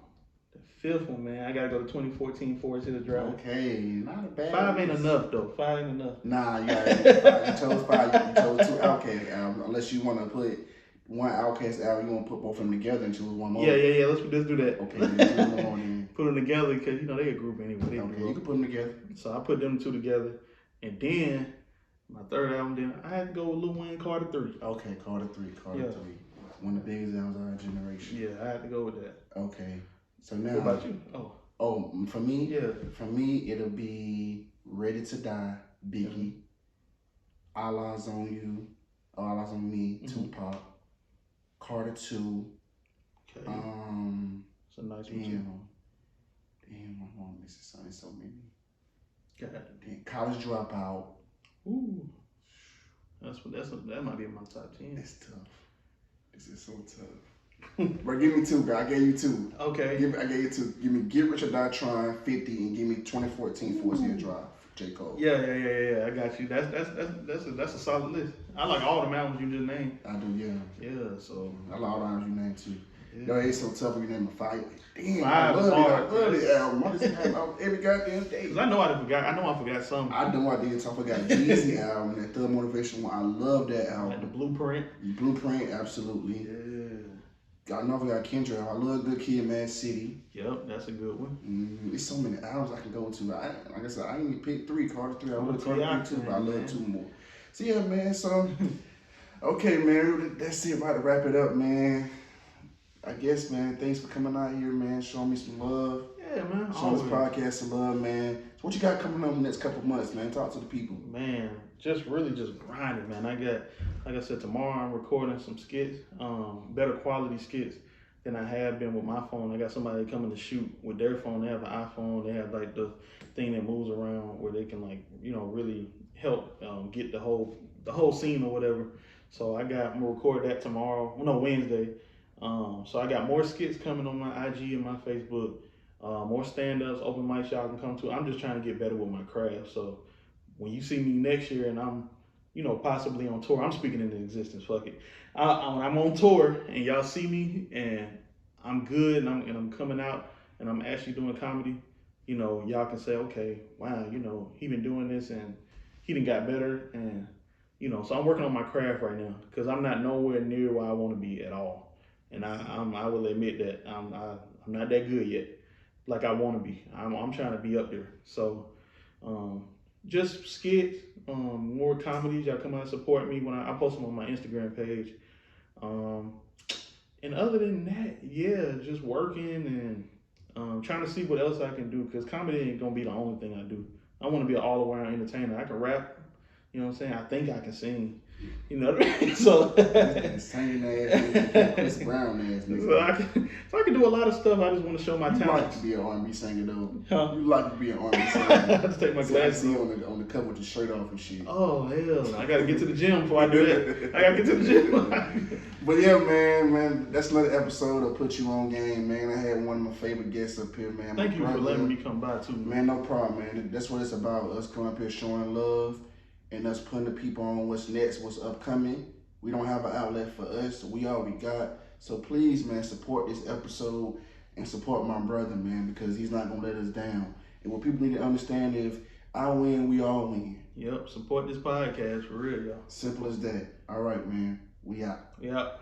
The 5th one, man. I gotta go to 2014 Forest Hills Drive. Okay, not a bad. 5 ain't enough though. 5 ain't enough. Nah, you chose 5. You chose 2 Outkast albums. Unless you want to put one Outkast album, you want to put both of them together and choose one more. Yeah. Let's do that. Okay, then choose one more then. Put them together because they a group anyway. Okay, you can put them together. So I put them 2 together, and then my 3rd album. Then I had to go with Lil Wayne, Carter 3. Okay, Carter 3. Carter 3. One of the biggest albums of our generation. Yeah, I had to go with that. Okay. So now, what about you? Oh, for me? Yeah. For me, it'll be Ready to Die, Biggie. All Eyes on You, All Eyes on Me, Tupac. Carter 2. Okay. It's a nice one. Damn, my mom misses something so many. God. Then College Dropout. Ooh. That might be in my top 10. It's tough. This is so tough. Bro, give me 2, bro. I gave you 2. Okay. I gave you 2. Give me Get Rich or Die Trying, 50, and give me 2014 Forest Hills Drive, J. Cole. Yeah. I got you. That's a solid list. I like all the albums you just named. I do, yeah. Yeah, so I like all the albums you named too. Yeah. Yo, it's so tough when you name a 5. Damn, 5 I love is it. hard. I love the album. I just have it out every goddamn day. Cause I know I forgot some. I know I did. So I forgot Jeezy album, that Thug Motivation one. I love that album. Like the Blueprint. Blueprint, absolutely. Yeah. I know I forgot Kendrick. I love Good Kid, Mad City. Yep, that's a good one. There's so many albums I can go to. Like I said, I ain't pick 3. Carter 3. I would have Carter 3 too, but I love 2 more. So yeah, man. So okay, man. That's it. About to wrap it up, man. I guess, man. Thanks for coming out here, man. Showing me some love. Yeah, man. Showing this podcast some love, man. So what you got coming up in the next couple months, man? Talk to the people. Man, just grinding, man. I got, like I said, tomorrow I'm recording some skits, better quality skits than I have been with my phone. I got somebody coming to shoot with their phone. They have an iPhone. They have like the thing that moves around where they can really help get the whole scene or whatever. So I'm gonna record that tomorrow. Well, no, Wednesday. So I got more skits coming on my IG and my Facebook. More stand-ups, open mics y'all can come to. I'm just trying to get better with my craft. So when you see me next year and I'm, possibly on tour, I'm speaking into existence. Fuck it. When I'm on tour and y'all see me and I'm good and I'm coming out and I'm actually doing comedy, y'all can say, okay, wow, he been doing this and he done got better and so I'm working on my craft right now because I'm not nowhere near where I want to be at all. And I will admit that I'm not that good yet, like I want to be. I'm trying to be up there. So just skits, more comedies. Y'all come out and support me when I post them on my Instagram page. And other than that, yeah, just working and trying to see what else I can do because comedy ain't gonna be the only thing I do. I want to be an all-around entertainer. I can rap. You know what I'm saying? I think I can sing. You know what I mean? So singing ass, Chris Brown ass. So I can do a lot of stuff. I just want to show my talent. You like to be an R&B singer though. Huh? You like to be an R&B singer. Just take my glasses on the cover with your shirt off and shit. Oh hell! I gotta get to the gym before I do that. I gotta get to the gym. But yeah, man, that's another episode of Put You On Game, man. I had one of my favorite guests up here, man. Thank you for letting me come by too, man. No problem, man. That's what it's about. Us coming up here showing love. And us putting the people on what's next, what's upcoming. We don't have an outlet for us. So we all we got. So please, man, support this episode and support my brother, man, because he's not going to let us down. And what people need to understand is, I win, we all win. Yep, support this podcast for real, y'all. Simple as that. All right, man. We out. Yep.